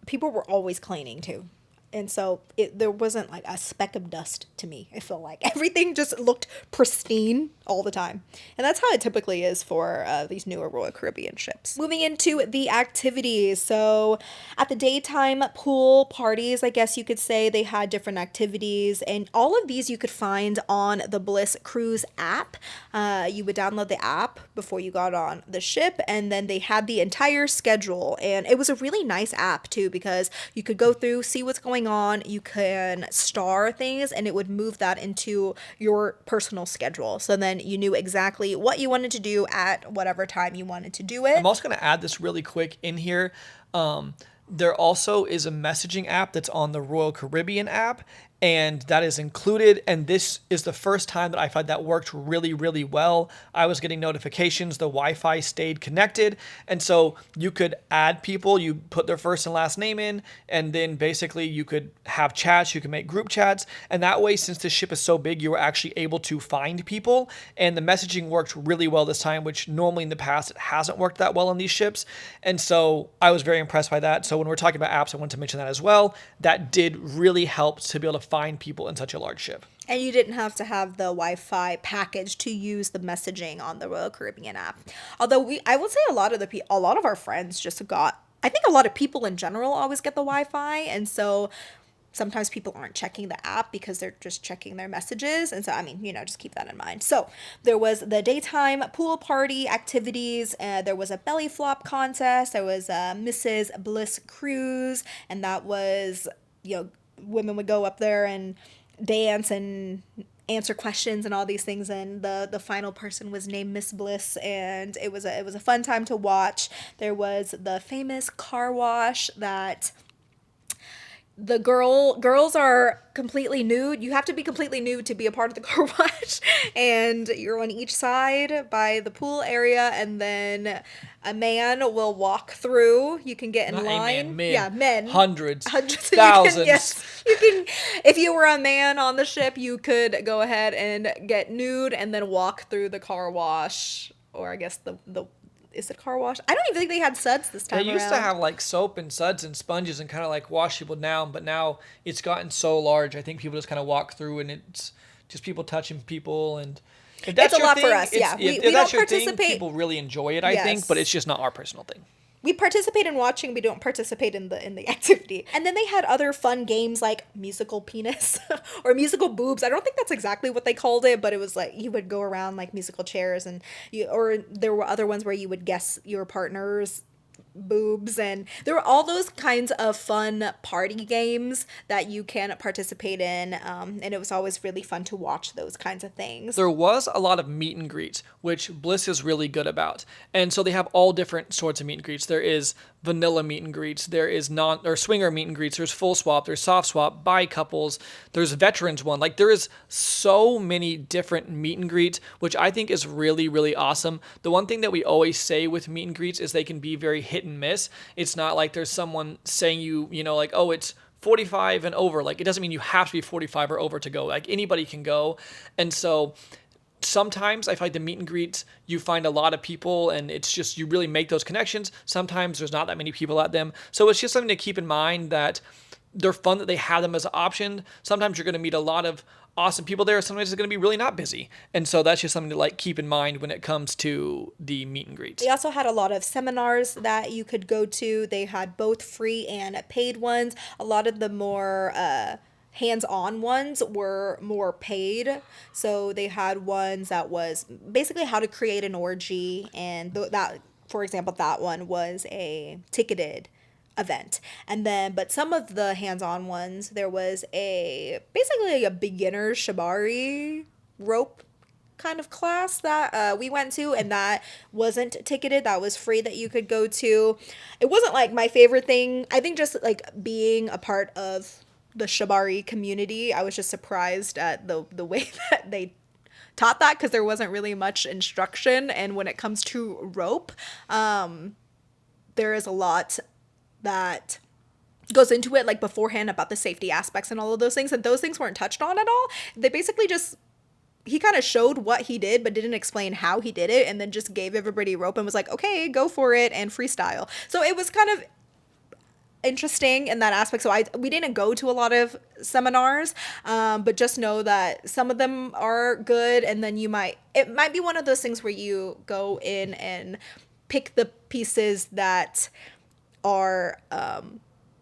People were always cleaning too. And so there wasn't like a speck of dust to me. I feel like everything just looked pristine all the time. And that's how it typically is for these newer Royal Caribbean ships. Moving into the activities. So at the daytime pool parties, I guess you could say, they had different activities. And all of these you could find on the Bliss Cruise app. You would download the app before you got on the ship. And then they had the entire schedule. And it was a really nice app too, because you could go through, see what's going on, you can star things, and it would move that into your personal schedule. So then you knew exactly what you wanted to do at whatever time you wanted to do it. I'm also going to add this really quick in here. There also is a messaging app that's on the Royal Caribbean app, and that is included. And this is the first time that I find that worked really, really well. I was getting notifications, the Wi-Fi stayed connected. And so you could add people, you put their first and last name in, and then basically you could have chats, you can make group chats. And that way, since the ship is so big, you were actually able to find people. And the messaging worked really well this time, which normally in the past, it hasn't worked that well on these ships. And so I was very impressed by that. So when we're talking about apps, I want to mention that as well. That did really help to be able to find people in such a large ship. And you didn't have to have the Wi-Fi package to use the messaging on the Royal Caribbean app. Although I would say a lot of our friends just got, I think a lot of people in general always get the Wi-Fi, and so sometimes people aren't checking the app because they're just checking their messages. And so, I mean, just keep that in mind. So there was the daytime pool party activities. There was a belly flop contest. There was a Mrs. Bliss Cruise. And that was, women would go up there and dance and answer questions and all these things, and the final person was named Miss Bliss, and it was a fun time to watch. There was the famous car wash that the girls are completely nude. You have to be completely nude to be a part of the car wash, and you're on each side by the pool area, and then a man will walk through. You can get in Not a line. man, men. Yeah, men. Hundreds. Hundreds. You Thousands. can, yes, you can. If you were a man on the ship, you could go ahead and get nude and then walk through the car wash, or I guess the is it car wash? I don't even think they had suds this time They used to around. have like soap and suds and sponges and kind of like wash people down, but now it's gotten so large. I think people just kind of walk through and it's just people touching people, and if that's It's a your lot for thing, us, yeah. If We that's don't your thing, participate- people really enjoy it, I think, Yes. but it's just not our personal thing. We participate in watching, we don't participate in the activity. And then they had other fun games like musical penis or musical boobs. I don't think that's exactly what they called it, but it was like you would go around like musical chairs, and or there were other ones where you would guess your partner's boobs, and there were all those kinds of fun party games that you can participate in, and it was always really fun to watch those kinds of things. There was a lot of meet and greets, which Bliss is really good about. And so they have all different sorts of meet and greets. There is vanilla meet and greets, there is swinger meet and greets, there's full swap, there's soft swap, bi couples, there's veterans one. Like there is so many different meet and greets, which I think is really, really awesome. The one thing that we always say with meet and greets is they can be very hit and miss. It's not like there's someone saying you know, like, oh, it's 45 and over. Like, it doesn't mean you have to be 45 or over to go. Like, anybody can go. And so sometimes I feel like the meet and greets, you find a lot of people and it's just, you really make those connections. Sometimes there's not that many people at them. So it's just something to keep in mind that they're fun, that they have them as an option. Sometimes you're going to meet a lot of awesome people there. Sometimes it's going to be really not busy. And so that's just something to like keep in mind when it comes to the meet and greets. They also had a lot of seminars that you could go to. They had both free and paid ones. A lot of the more hands-on ones were more paid. So they had ones that was basically how to create an orgy, and that, for example, that one was a ticketed event. And then, but some of the hands-on ones, there was basically a beginner shibari rope kind of class that we went to, and that wasn't ticketed. That was free, that you could go to. It wasn't like my favorite thing. I think just like being a part of the shibari community, I was just surprised at the way that they taught that, because there wasn't really much instruction. And when it comes to rope, there is a lot that goes into it like beforehand about the safety aspects and all of those things, and those things weren't touched on at all. They basically just, he kind of showed what he did but didn't explain how he did it, and then just gave everybody rope and was like, okay, go for it, and freestyle. So it was kind of interesting in that aspect. So we didn't go to a lot of seminars, but just know that some of them are good, and then it might be one of those things where you go in and pick the pieces that are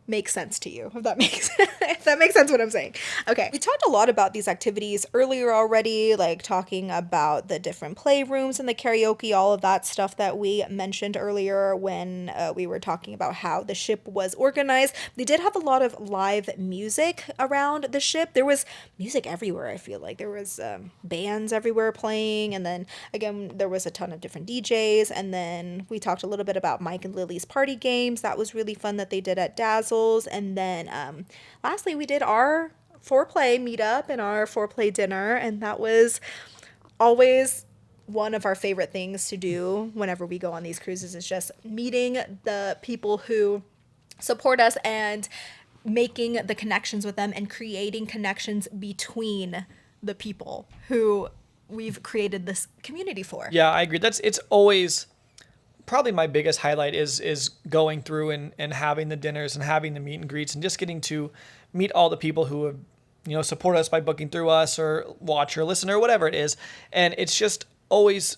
make sense to you, if that makes sense what I'm saying. Okay, we talked a lot about these activities earlier already, like talking about the different playrooms and the karaoke, all of that stuff that we mentioned earlier when we were talking about how the ship was organized. They did have a lot of live music around the ship. There was music everywhere. I feel like there was bands everywhere playing, and then again there was a ton of different DJs. And then we talked a little bit about Mike and Lily's party games. That was really fun that they did at Dazzle. And then lastly, we did our foreplay meetup and our foreplay dinner, and that was always one of our favorite things to do whenever we go on these cruises, is just meeting the people who support us and making the connections with them and creating connections between the people who we've created this community for. Yeah, I agree. It's always probably my biggest highlight is going through and having the dinners and having the meet and greets and just getting to meet all the people who have, you know, support us by booking through us or watch or listen or whatever it is. And it's just always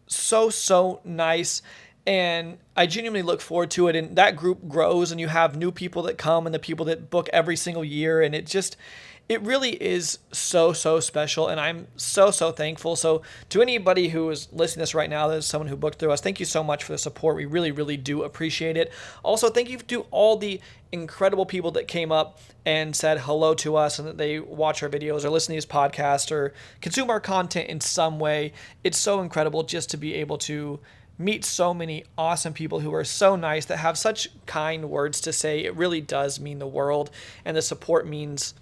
so nice. And I genuinely look forward to it. And that group grows, and you have new people that come and the people that book every single year. And it really is so special, and I'm so thankful. So to anybody who is listening to this right now, there's someone who booked through us, thank you so much for the support. We really do appreciate it. Also, thank you to all the incredible people that came up and said hello to us and that they watch our videos or listen to these podcasts or consume our content in some way. It's so incredible just to be able to meet so many awesome people who are so nice, that have such kind words to say. It really does mean the world, and the support means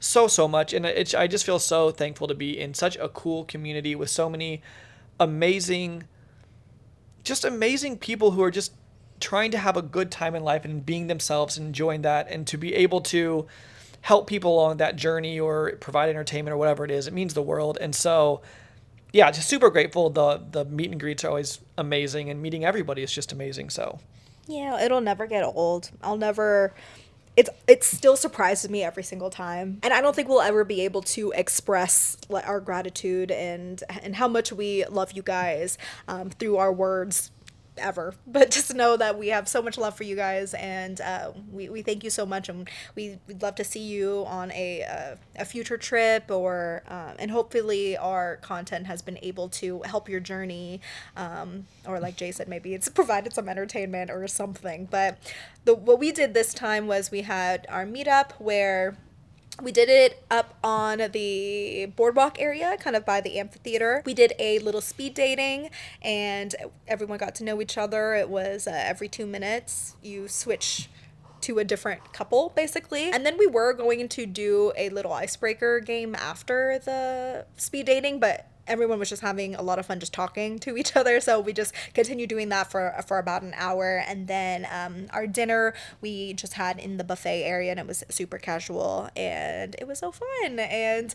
so much. And I just feel so thankful to be in such a cool community with so many amazing people who are just trying to have a good time in life and being themselves and enjoying that, and to be able to help people along that journey or provide entertainment or whatever it is. It means the world. And so, yeah, just super grateful. The meet and greets are always amazing, and meeting everybody is just amazing. So Yeah, it'll never get old. It still surprises me every single time. And I don't think we'll ever be able to express our gratitude and how much we love you guys through our words ever. But just know that we have so much love for you guys, and we thank you so much, and we'd love to see you on a future trip, or and hopefully our content has been able to help your journey, or like Jay said, maybe it's provided some entertainment or something. But what we did this time was we had our meetup where we did it up on the boardwalk area, kind of by the amphitheater. We did a little speed dating, and everyone got to know each other. It was every 2 minutes you switch to a different couple, basically. And then we were going to do a little icebreaker game after the speed dating, but everyone was just having a lot of fun just talking to each other, so we just continued doing that for about an hour. And then our dinner we just had in the buffet area, and it was super casual, and it was so fun. And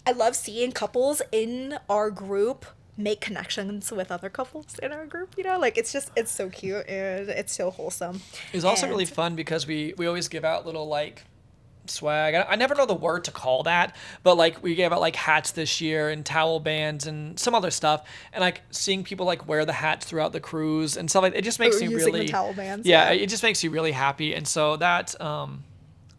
I love seeing couples in our group make connections with other couples in our group, like it's so cute and it's so wholesome. it was also really fun because we always give out little like swag. I never know the word to call that, but like we gave out like hats this year and towel bands and some other stuff, and like seeing people like wear the hats throughout the cruise and stuff, like it just makes me using really the towel bands, yeah, it just makes you really happy. And so that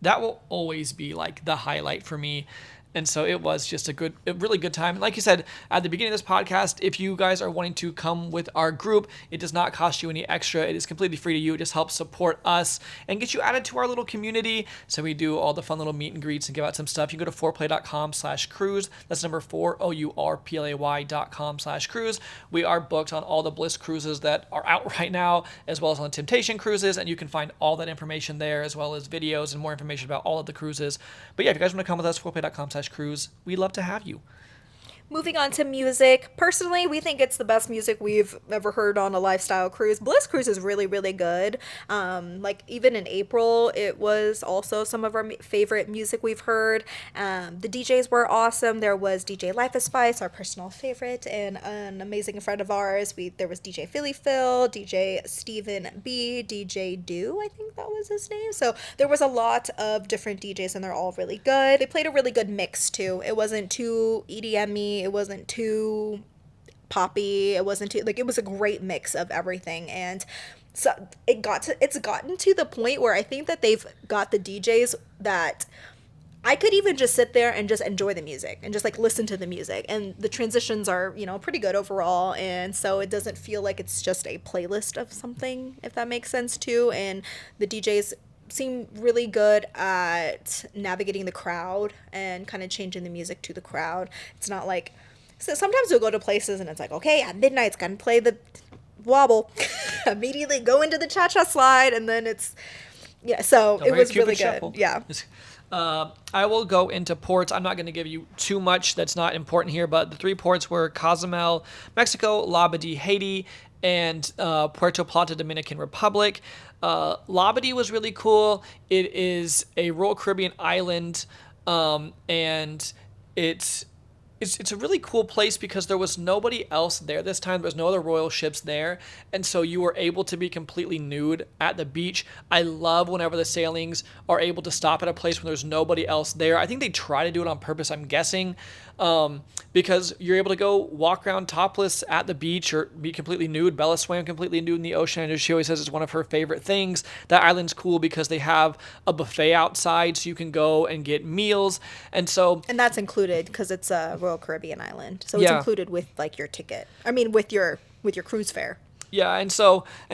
will always be like the highlight for me. And so it was just a really good time. And like you said at the beginning of this podcast, if you guys are wanting to come with our group, it does not cost you any extra. It is completely free to you. It just helps support us and get you added to our little community. So we do all the fun little meet and greets and give out some stuff. You can go to fourplay.com/cruise. That's number 4OURPLAY.com/cruise. We are booked on all the Bliss cruises that are out right now, as well as on the Temptation cruises. And you can find all that information there, as well as videos and more information about all of the cruises. But yeah, if you guys want to come with us, fourplay.com/cruise. We'd love to have you. Moving on to music. Personally, we think it's the best music we've ever heard on a lifestyle cruise. Bliss Cruise is really, really good. Like even in April, it was also some of our favorite music we've heard. The DJs were awesome. There was DJ Life of Spice, our personal favorite, and an amazing friend of ours. There was DJ Philly Phil, DJ Stephen B, DJ Do, I think that was his name. So there was a lot of different DJs, and they're all really good. They played a really good mix too. It wasn't too EDM-y. It wasn't too poppy. It wasn't too, like, it was a great mix of everything. And so it's gotten to the point where I think that they've got the DJs that I could even just sit there and just enjoy the music and just like listen to the music, and the transitions are, pretty good overall. And so it doesn't feel like it's just a playlist of something, if that makes sense too. And the DJs seem really good at navigating the crowd and kind of changing the music to the crowd. It's not like, so sometimes you'll go to places and it's like, okay, at midnight it's gonna play the wobble, immediately go into the cha-cha slide, and then so it was really good. Shuffle. Yeah. I will go into ports. I'm not going to give you too much that's not important here, but the 3 ports were Cozumel, Mexico, Labadee, Haiti, and Puerto Plata, Dominican Republic. Labadee was really cool. It is a Royal Caribbean island, and it's a really cool place because there was nobody else there this time. There was no other royal ships there, and so you were able to be completely nude at the beach. I love whenever the sailings are able to stop at a place when there's nobody else there. I think they try to do it on purpose, I'm guessing, because you're able to go walk around topless at the beach or be completely nude. Bella swam completely nude in the ocean, and she always says it's one of her favorite things. That island's cool because they have a buffet outside, so you can go and get meals. And that's included because it's a Royal Caribbean island, so it's included with like your ticket. I mean, with your cruise fare. Yeah, and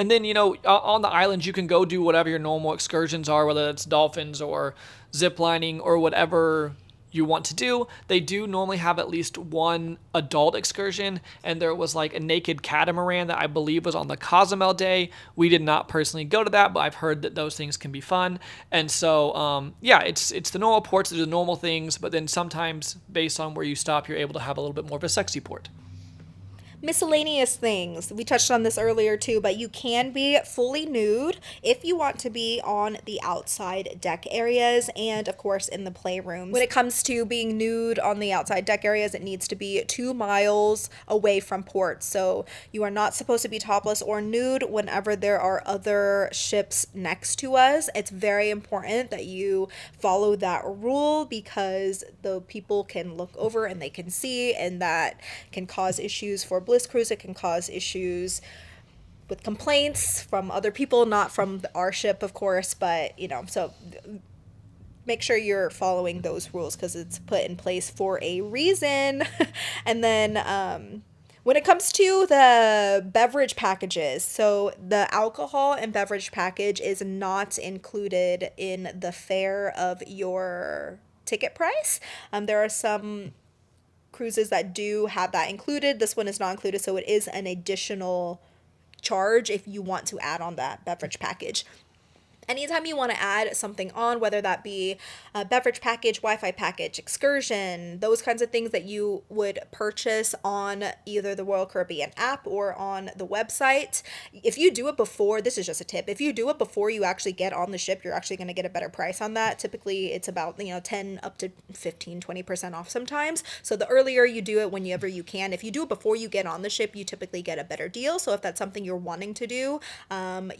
then on the island you can go do whatever your normal excursions are, whether it's dolphins or zip lining or whatever you want to do. They do normally have at least one adult excursion, and there was like a naked catamaran that I believe was on the Cozumel day. We did not personally go to that, but I've heard that those things can be fun. And so, yeah, it's the normal ports, the normal things, but then sometimes based on where you stop, you're able to have a little bit more of a sexy port. Miscellaneous things. We touched on this earlier too, but you can be fully nude if you want to be on the outside deck areas and, of course, in the playrooms. When it comes to being nude on the outside deck areas, it needs to be 2 miles away from port. So you are not supposed to be topless or nude whenever there are other ships next to us. It's very important that you follow that rule because the people can look over and they can see, and that can cause issues for Bliss Cruise. It can cause issues with complaints from other people, not from our ship, of course, but so make sure you're following those rules because it's put in place for a reason. And then when it comes to the beverage packages, so the alcohol and beverage package is not included in the fare of your ticket price. There are some cruises that do have that included. This one is not included, so it is an additional charge if you want to add on that beverage package. Anytime you want to add something on, whether that be a beverage package, Wi-Fi package, excursion, those kinds of things that you would purchase on either the Royal Caribbean app or on the website, if you do it before, this is just a tip, if you do it before you actually get on the ship, you're actually going to get a better price on that. Typically, it's about 10 up to 15, 20% off sometimes. So the earlier you do it, whenever you can. If you do it before you get on the ship, you typically get a better deal. So if that's something you're wanting to do,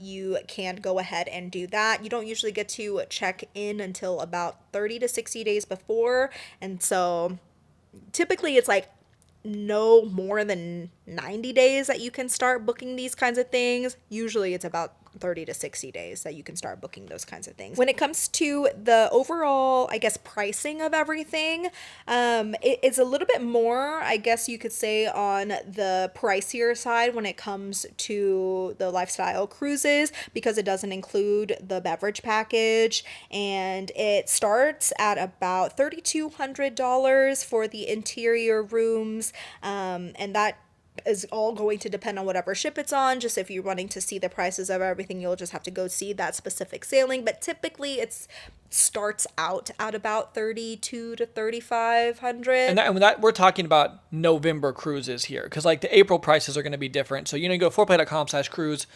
you can go ahead and do that. You don't usually get to check in until about 30 to 60 days before. And so typically it's like no more than 90 days that you can start booking these kinds of things. Usually it's about 30 to 60 days that you can start booking those kinds of things. When it comes to the overall, I guess, pricing of everything, it's a little bit more, I guess you could say, on the pricier side when it comes to the lifestyle cruises because it doesn't include the beverage package, and it starts at about $3,200 for the interior rooms, and that is all going to depend on whatever ship it's on. Just if you're wanting to see the prices of everything, you'll just have to go see that specific sailing. But typically it starts out at about $3,200 to $3,500. And that we're talking about November cruises here, because like the April prices are going to be different. So you go to 4play.com/cruise,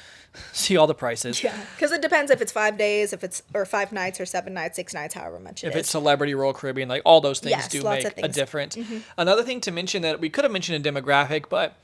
see all the prices. Yeah, because it depends if it's 5 days, or 5 nights, or 7 nights, 6 nights, however much it is. If it's Celebrity, Royal Caribbean, like all those things Yes, do lots make of things. a difference. Mm-hmm. Another thing to mention that we could have mentioned in demographic, but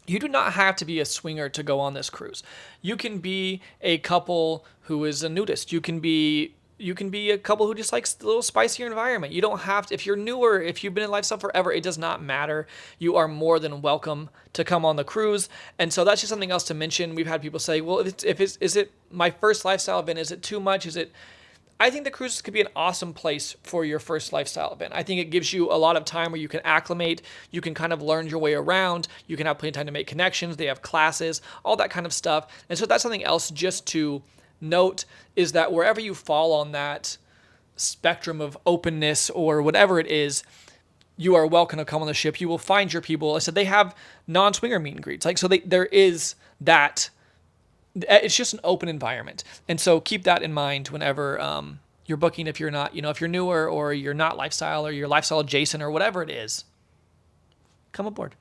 you do not have to be a swinger to go on this cruise. You can be a couple who is a nudist. You can be a couple who just likes a little spicier environment. You don't have to, if you're newer, if you've been in lifestyle forever, it does not matter. You are more than welcome to come on the cruise. And so that's just something else to mention. We've had people say, well, is it my first lifestyle event? Is it too much? I think the cruises could be an awesome place for your first lifestyle event. I think it gives you a lot of time where you can acclimate, you can kind of learn your way around, you can have plenty of time to make connections, they have classes, all that kind of stuff. And so that's something else just to note, is that wherever you fall on that spectrum of openness or whatever it is, you are welcome to come on the ship. You will find your people. I said they have non-swinger meet and greets. There is that. It's just an open environment. And so keep that in mind whenever you're booking, if you're not, if you're newer or you're not lifestyle or you're lifestyle adjacent or whatever it is, come aboard.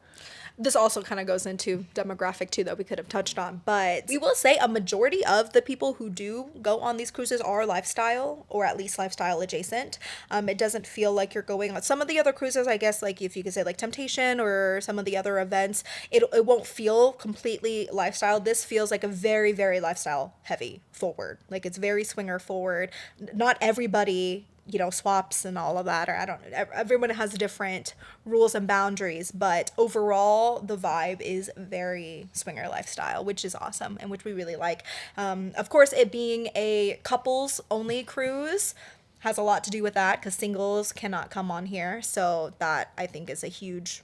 This also kind of goes into demographic too that we could have touched on, but we will say a majority of the people who do go on these cruises are lifestyle or at least lifestyle adjacent. It doesn't feel like you're going on some of the other cruises, I guess, like if you could say like Temptation or some of the other events, it won't feel completely lifestyle. This feels like a very, very lifestyle heavy forward. Like it's very swinger forward. Not everybody swaps and all of that, or I don't know, everyone has different rules and boundaries, but overall the vibe is very swinger lifestyle, which is awesome and which we really like. Of course, it being a couples only cruise has a lot to do with that because singles cannot come on here, so that I think is a huge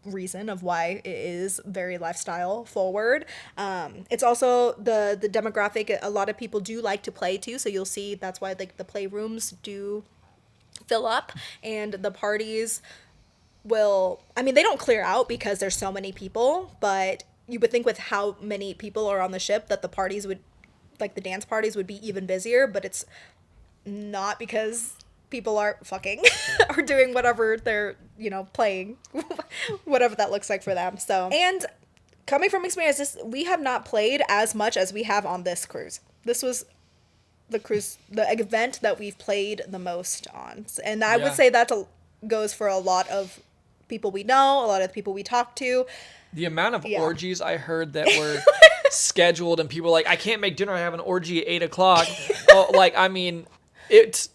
reason of why it is very lifestyle forward. It's also the demographic. A lot of people do like to play too, so you'll see that's why like the playrooms do fill up, and the parties will, I mean, they don't clear out because there's so many people, but you would think with how many people are on the ship that the parties would, like the dance parties would be even busier, but it's not because people are fucking or doing whatever they're, playing, whatever that looks like for them. So, and coming from experience, we have not played as much as we have on this cruise. This was the event that we've played the most on. And I would say that goes for a lot of people we know, a lot of the people we talk to. The amount of orgies I heard that were scheduled and people were like, I can't make dinner, I have an orgy at 8:00.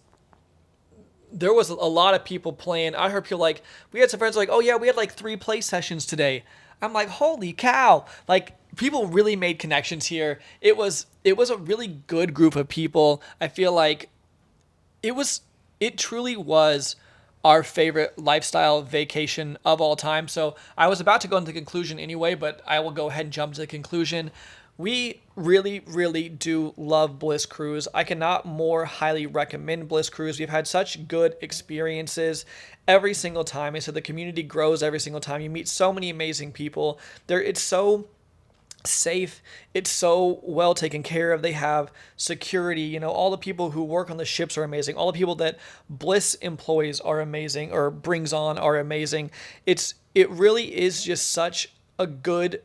There was a lot of people playing. I heard people like, we had some friends like, oh yeah, we had like 3 play sessions today. I'm like, holy cow. Like, people really made connections here. It was a really good group of people. I feel like it truly was our favorite lifestyle vacation of all time. So I was about to go into the conclusion anyway, but I will go ahead and jump to the conclusion. We really, really do love Bliss Cruise. I cannot more highly recommend Bliss Cruise. We've had such good experiences every single time. And so the community grows every single time. You meet so many amazing people. It's so safe. It's so well taken care of. They have security. All the people who work on the ships are amazing. All the people that Bliss employs are amazing, or brings on are amazing. It really is just such a good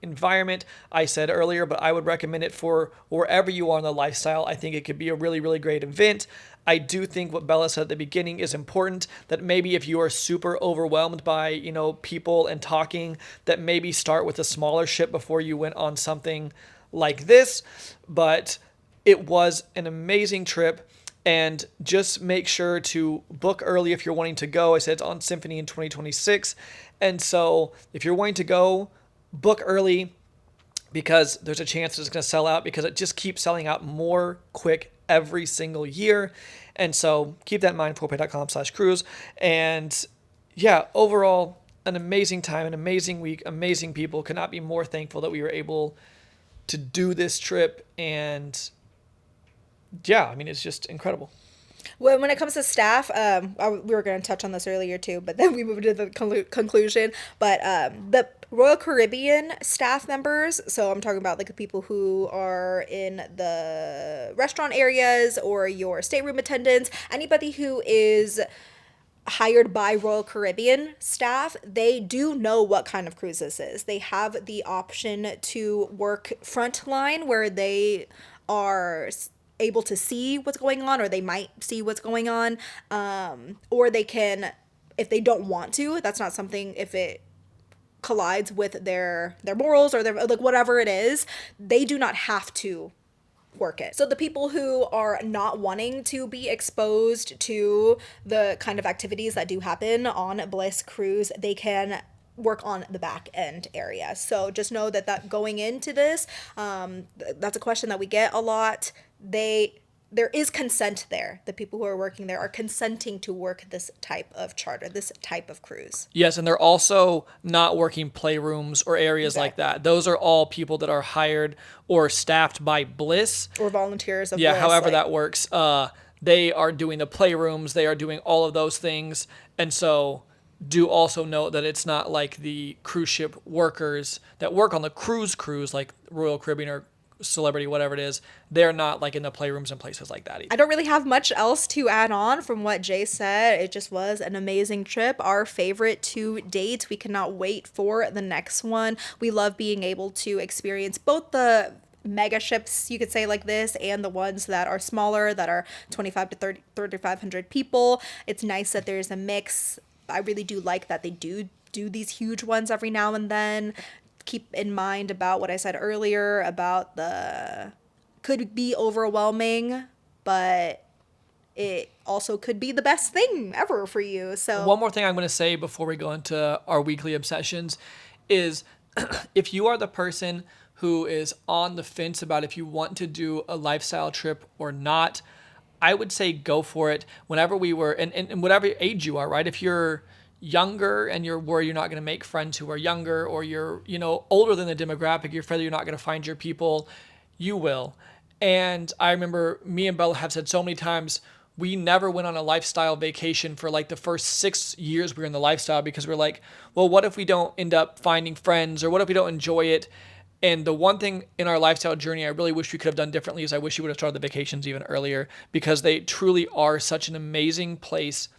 environment. I said earlier, but I would recommend it for wherever you are in the lifestyle. I think it could be a really, really great event. I do think what Bella said at the beginning is important, that maybe if you are super overwhelmed by, people and talking, that maybe start with a smaller ship before you went on something like this. But it was an amazing trip. And just make sure to book early if you're wanting to go. I said it's on Symphony in 2026. And so if you're wanting to go, book early, because there's a chance it's going to sell out, because it just keeps selling out more quick every single year. And so keep that in mind, forepay.com/cruise. And yeah, overall, an amazing time, an amazing week, amazing people. Could not be more thankful that we were able to do this trip. And yeah, I mean, it's just incredible. When it comes to staff, we were going to touch on this earlier too, but then we moved to the conclusion. But the Royal Caribbean staff members, so I'm talking about like the people who are in the restaurant areas or your stateroom attendants, anybody who is hired by Royal Caribbean staff, they do know what kind of cruise this is. They have the option to work frontline, where they are able to see what's going on, or they might see what's going on, or they can, if they don't want to, that's not something, if it collides with their morals or their, like, whatever it is, they do not have to work it. So the people who are not wanting to be exposed to the kind of activities that do happen on Bliss Cruise, they can work on the back end area. So just know that going into this, that's a question that we get a lot. There is consent there. The people who are working there are consenting to work this type of charter, this type of cruise. Yes, and they're also not working playrooms or areas like that. Those are all people that are hired or staffed by Bliss. Or volunteers of Bliss. Yeah, however that works. They are doing the playrooms. They are doing all of those things. And so do also note that it's not like the cruise ship workers that work on the cruise, like Royal Caribbean or Celebrity, whatever it is. They're not like in the playrooms and places like that either. I don't really have much else to add on from what Jay said. It just was an amazing trip, our favorite to date. We cannot wait for the next one. We love being able to experience both the mega ships, you could say, like this, and the ones that are smaller, that are 25 to 3,500 people. It's nice that there's a mix. I really do like that they do these huge ones every now and then. Keep in mind about what I said earlier about could be overwhelming, but it also could be the best thing ever for you. So one more thing I'm going to say before we go into our weekly obsessions is if you are the person who is on the fence about if you want to do a lifestyle trip or not, I would say go for it. Whenever we were, and whatever age you are, right? If you're younger and you're worried you're not going to make friends who are younger, or you're, older than the demographic, you're afraid you're not going to find your people, you will. And I remember me and Bella have said so many times, we never went on a lifestyle vacation for like the first 6 years we were in the lifestyle because we're like, well, what if we don't end up finding friends, or what if we don't enjoy it? And the one thing in our lifestyle journey I really wish we could have done differently is I wish we would have started the vacations even earlier, because they truly are such an amazing place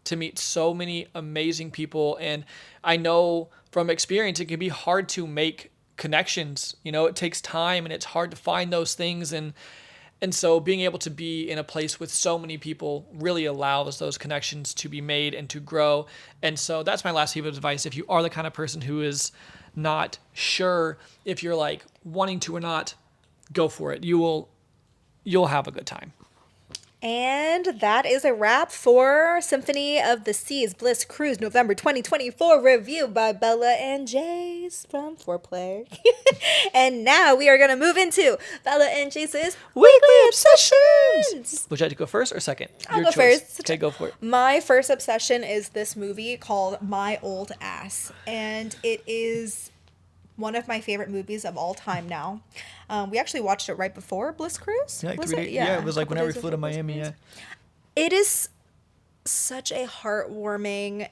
to meet so many amazing people. And I know from experience, it can be hard to make connections. You know, it takes time and it's hard to find those things. And so being able to be in a place with so many people really allows those connections to be made and to grow. And so that's my last piece of advice. If you are the kind of person who is not sure if you're like wanting to or not, go for it. You'll have a good time. And that is a wrap for Symphony of the Seas Bliss Cruise November 2024 review by Bella and Jase from Foreplay. And now we are going to move into Bella and Jase's Weekly Obsessions. Would you like to go first or second? I'll go first. Okay, go for it. My first obsession is this movie called My Old Ass. And it is one of my favorite movies of all time now. We actually watched it right before Bliss Cruise. Yeah, like was 3 it? days. Yeah, it was like whenever we days flew to before Bliss Miami. Cruise. Yeah. It is such a heartwarming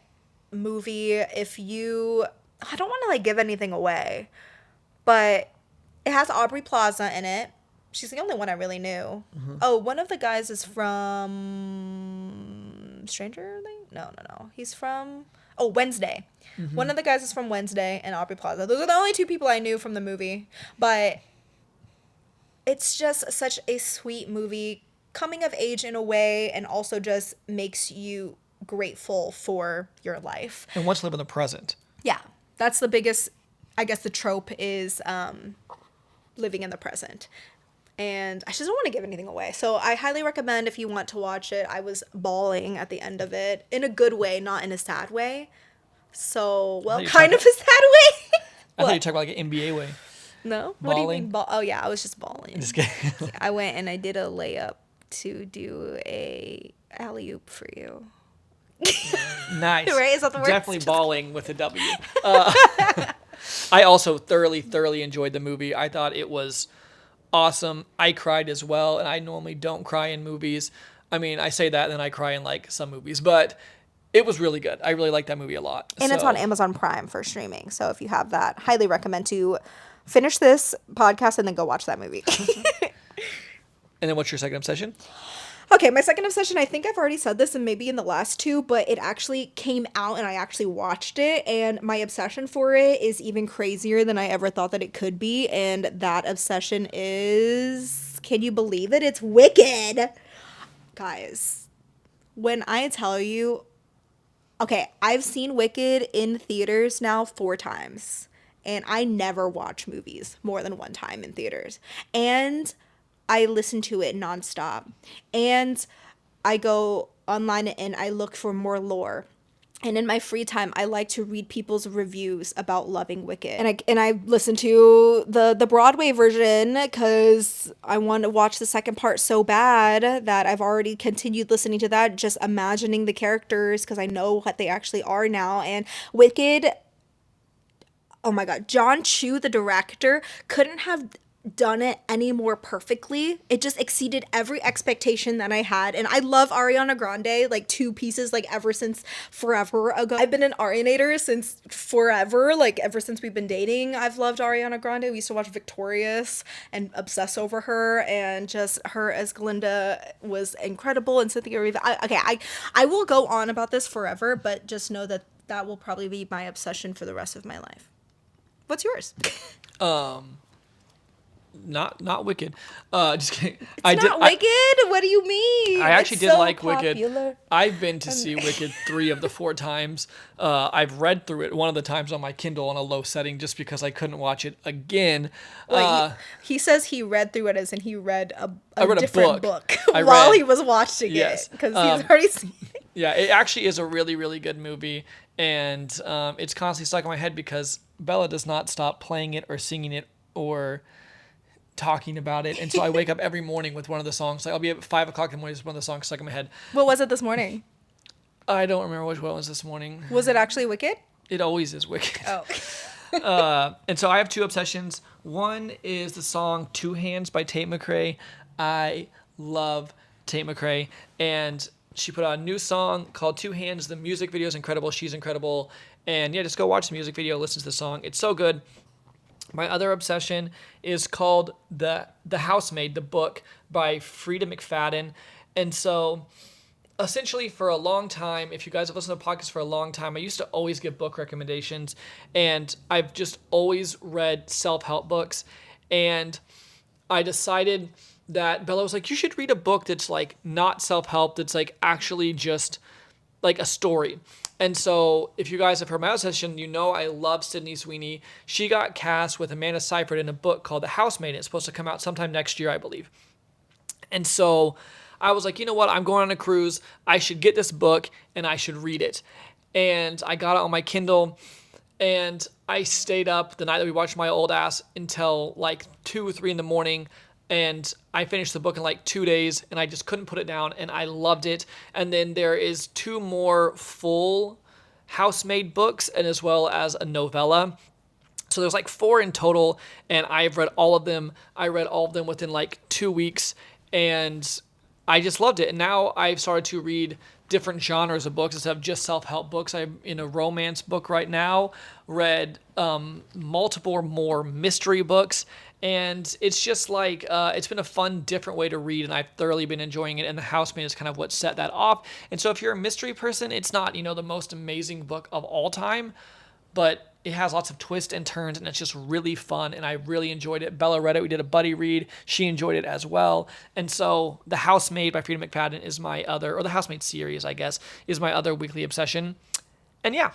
movie. If you, I don't want to like give anything away, but it has Aubrey Plaza in it. She's the only one I really knew. Mm-hmm. Oh, one of the guys is from Stranger Things? No. He's from Wednesday. Mm-hmm. One of the guys is from Wednesday and Aubrey Plaza. Those are the only two people I knew from the movie. But it's just such a sweet movie, coming of age in a way, and also just makes you grateful for your life. And wants to live in the present. Yeah. That's the biggest, I guess the trope is living in the present. And I just don't want to give anything away. So I highly recommend if you want to watch it. I was bawling at the end of it in a good way, not in a sad way. So, well, kind of a sad way. I thought you were talking about like an NBA way. No? Bawling? What do you mean? Oh, yeah, I was just bawling. Just kidding. I went and I did a layup to do a alley-oop for you. Nice. Right? Is that the word? Definitely bawling with a W. I also thoroughly enjoyed the movie. I thought it was awesome. I cried as well, and I normally don't cry in movies. I mean, I say that and then I cry in like some movies, but it was really good. I really liked that movie a lot. And it's on Amazon Prime for streaming. So if you have that, highly recommend to finish this podcast and then go watch that movie. And then what's your second obsession? Okay, my second obsession, I think I've already said this and maybe in the last two, but it actually came out and I actually watched it, and my obsession for it is even crazier than I ever thought that it could be, and that obsession is, can you believe it? It's Wicked. Guys, when I tell you, okay, I've seen Wicked in theaters now 4 times, and I never watch movies more than 1 time in theaters. And I listen to it nonstop. And I go online and I look for more lore. And in my free time, I like to read people's reviews about loving Wicked. And I listen to the Broadway version because I want to watch the second part so bad that I've already continued listening to that, just imagining the characters because I know what they actually are now. And Wicked, oh my God, John Chu, the director, couldn't have done it any more perfectly. It just exceeded every expectation that I had. And I love Ariana Grande, like 2 pieces, like ever since forever ago. I've been an Arianator since forever, like ever since we've been dating. I've loved Ariana Grande. We used to watch Victorious and obsess over her, and just her as Glinda was incredible. And Cynthia Erivo. I will go on about this forever, but just know that that will probably be my obsession for the rest of my life. What's yours? Not Wicked. Just kidding. It's not Wicked? What do you mean? I actually did like Wicked. Popular. I've been to see Wicked 3 of the 4 times. I've read through it one of the times on my Kindle on a low setting just because I couldn't watch it again. Wait, he says he read through it as in he read a read different a book while he was watching yes, it because he's already seen it. Yeah, it actually is a really, really good movie, and it's constantly stuck in my head because Bella does not stop playing it or singing it or talking about it, and so I wake up every morning with one of the songs. Like I'll be up at 5 o'clock in the morning with one of the songs stuck in my head. What was it this morning? I don't remember which one it was this morning. Was it actually Wicked? It always is Wicked. Oh. And so I have 2 obsessions. One is the song "Two Hands" by Tate McRae. I love Tate McRae, and she put out a new song called Two Hands. The music video is incredible. She's incredible. And yeah, just go watch the music video, listen to the song. It's so good. My other obsession is called The Housemaid, the book by Frida McFadden. And so essentially for a long time, if you guys have listened to podcasts for a long time, I used to always give book recommendations, and I've just always read self-help books. And I decided that Bella was like, you should read a book that's like not self-help, that's like actually just like a story. And so if you guys have heard my other session, you know I love Sydney Sweeney. She got cast with Amanda Seyfried in a book called The Housemaid. It's supposed to come out sometime next year, I believe. And so I was like, you know what? I'm going on a cruise. I should get this book and I should read it. And I got it on my Kindle, and I stayed up the night that we watched My Old Ass until like 2 or 3 in the morning. And I finished the book in like 2 days, and I just couldn't put it down, and I loved it. And then there is 2 more full housemaid books, and as well as a novella. So there's like 4 in total, and I've read all of them. I read all of them within like 2 weeks, and I just loved it. And now I've started to read different genres of books instead of just self-help books. I'm in a romance book right now, read multiple more mystery books, and it's just like, it's been a fun, different way to read, and I've thoroughly been enjoying it, and The Housemaid is kind of what set that off. And so if you're a mystery person, it's not, the most amazing book of all time, but it has lots of twists and turns, and it's just really fun, and I really enjoyed it. Bella read it. We did a buddy read. She enjoyed it as well. And so The Housemaid by Frida McFadden is my other, or The Housemaid series, I guess, is my other weekly obsession. And yeah,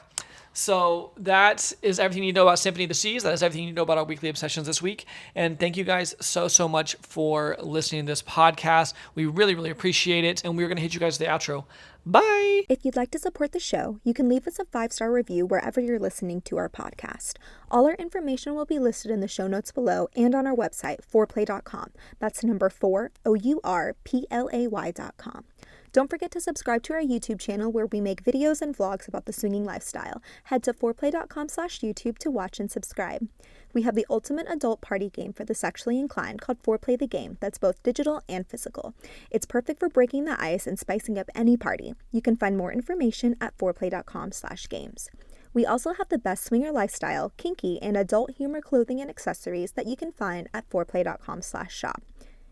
so that is everything you know about Symphony of the Seas. That is everything you know about our weekly obsessions this week. And thank you guys so much for listening to this podcast. We really, really appreciate it. And we're going to hit you guys with the outro. Bye. If you'd like to support the show, you can leave us a 5-star review wherever you're listening to our podcast. All our information will be listed in the show notes below and on our website, fourplay.com. That's number 4, OURPLAY.com. Don't forget to subscribe to our YouTube channel where we make videos and vlogs about the swinging lifestyle. Head to fourplay.com/YouTube to watch and subscribe. We have the ultimate adult party game for the sexually inclined called Foreplay the Game that's both digital and physical. It's perfect for breaking the ice and spicing up any party. You can find more information at foreplay.com/games. We also have the best swinger lifestyle, kinky, and adult humor clothing and accessories that you can find at foreplay.com/shop.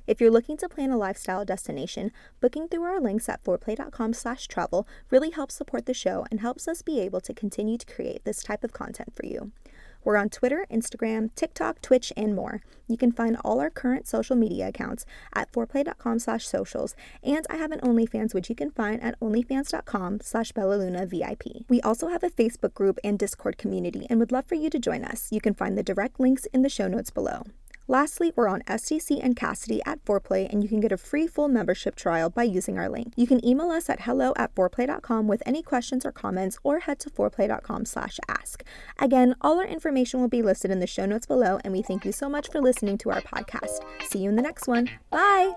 If you're looking to plan a lifestyle destination, booking through our links at foreplay.com/travel really helps support the show and helps us be able to continue to create this type of content for you. We're on Twitter, Instagram, TikTok, Twitch, and more. You can find all our current social media accounts at foreplay.com/socials, and I have an OnlyFans, which you can find at onlyfans.com/BellaLunaVIP. We also have a Facebook group and Discord community and would love for you to join us. You can find the direct links in the show notes below. Lastly, we're on STC and Cassidy at Foreplay, and you can get a free full membership trial by using our link. You can email us at hello@foreplay.com with any questions or comments, or head to foreplay.com/ask. Again, all our information will be listed in the show notes below, and we thank you so much for listening to our podcast. See you in the next one. Bye!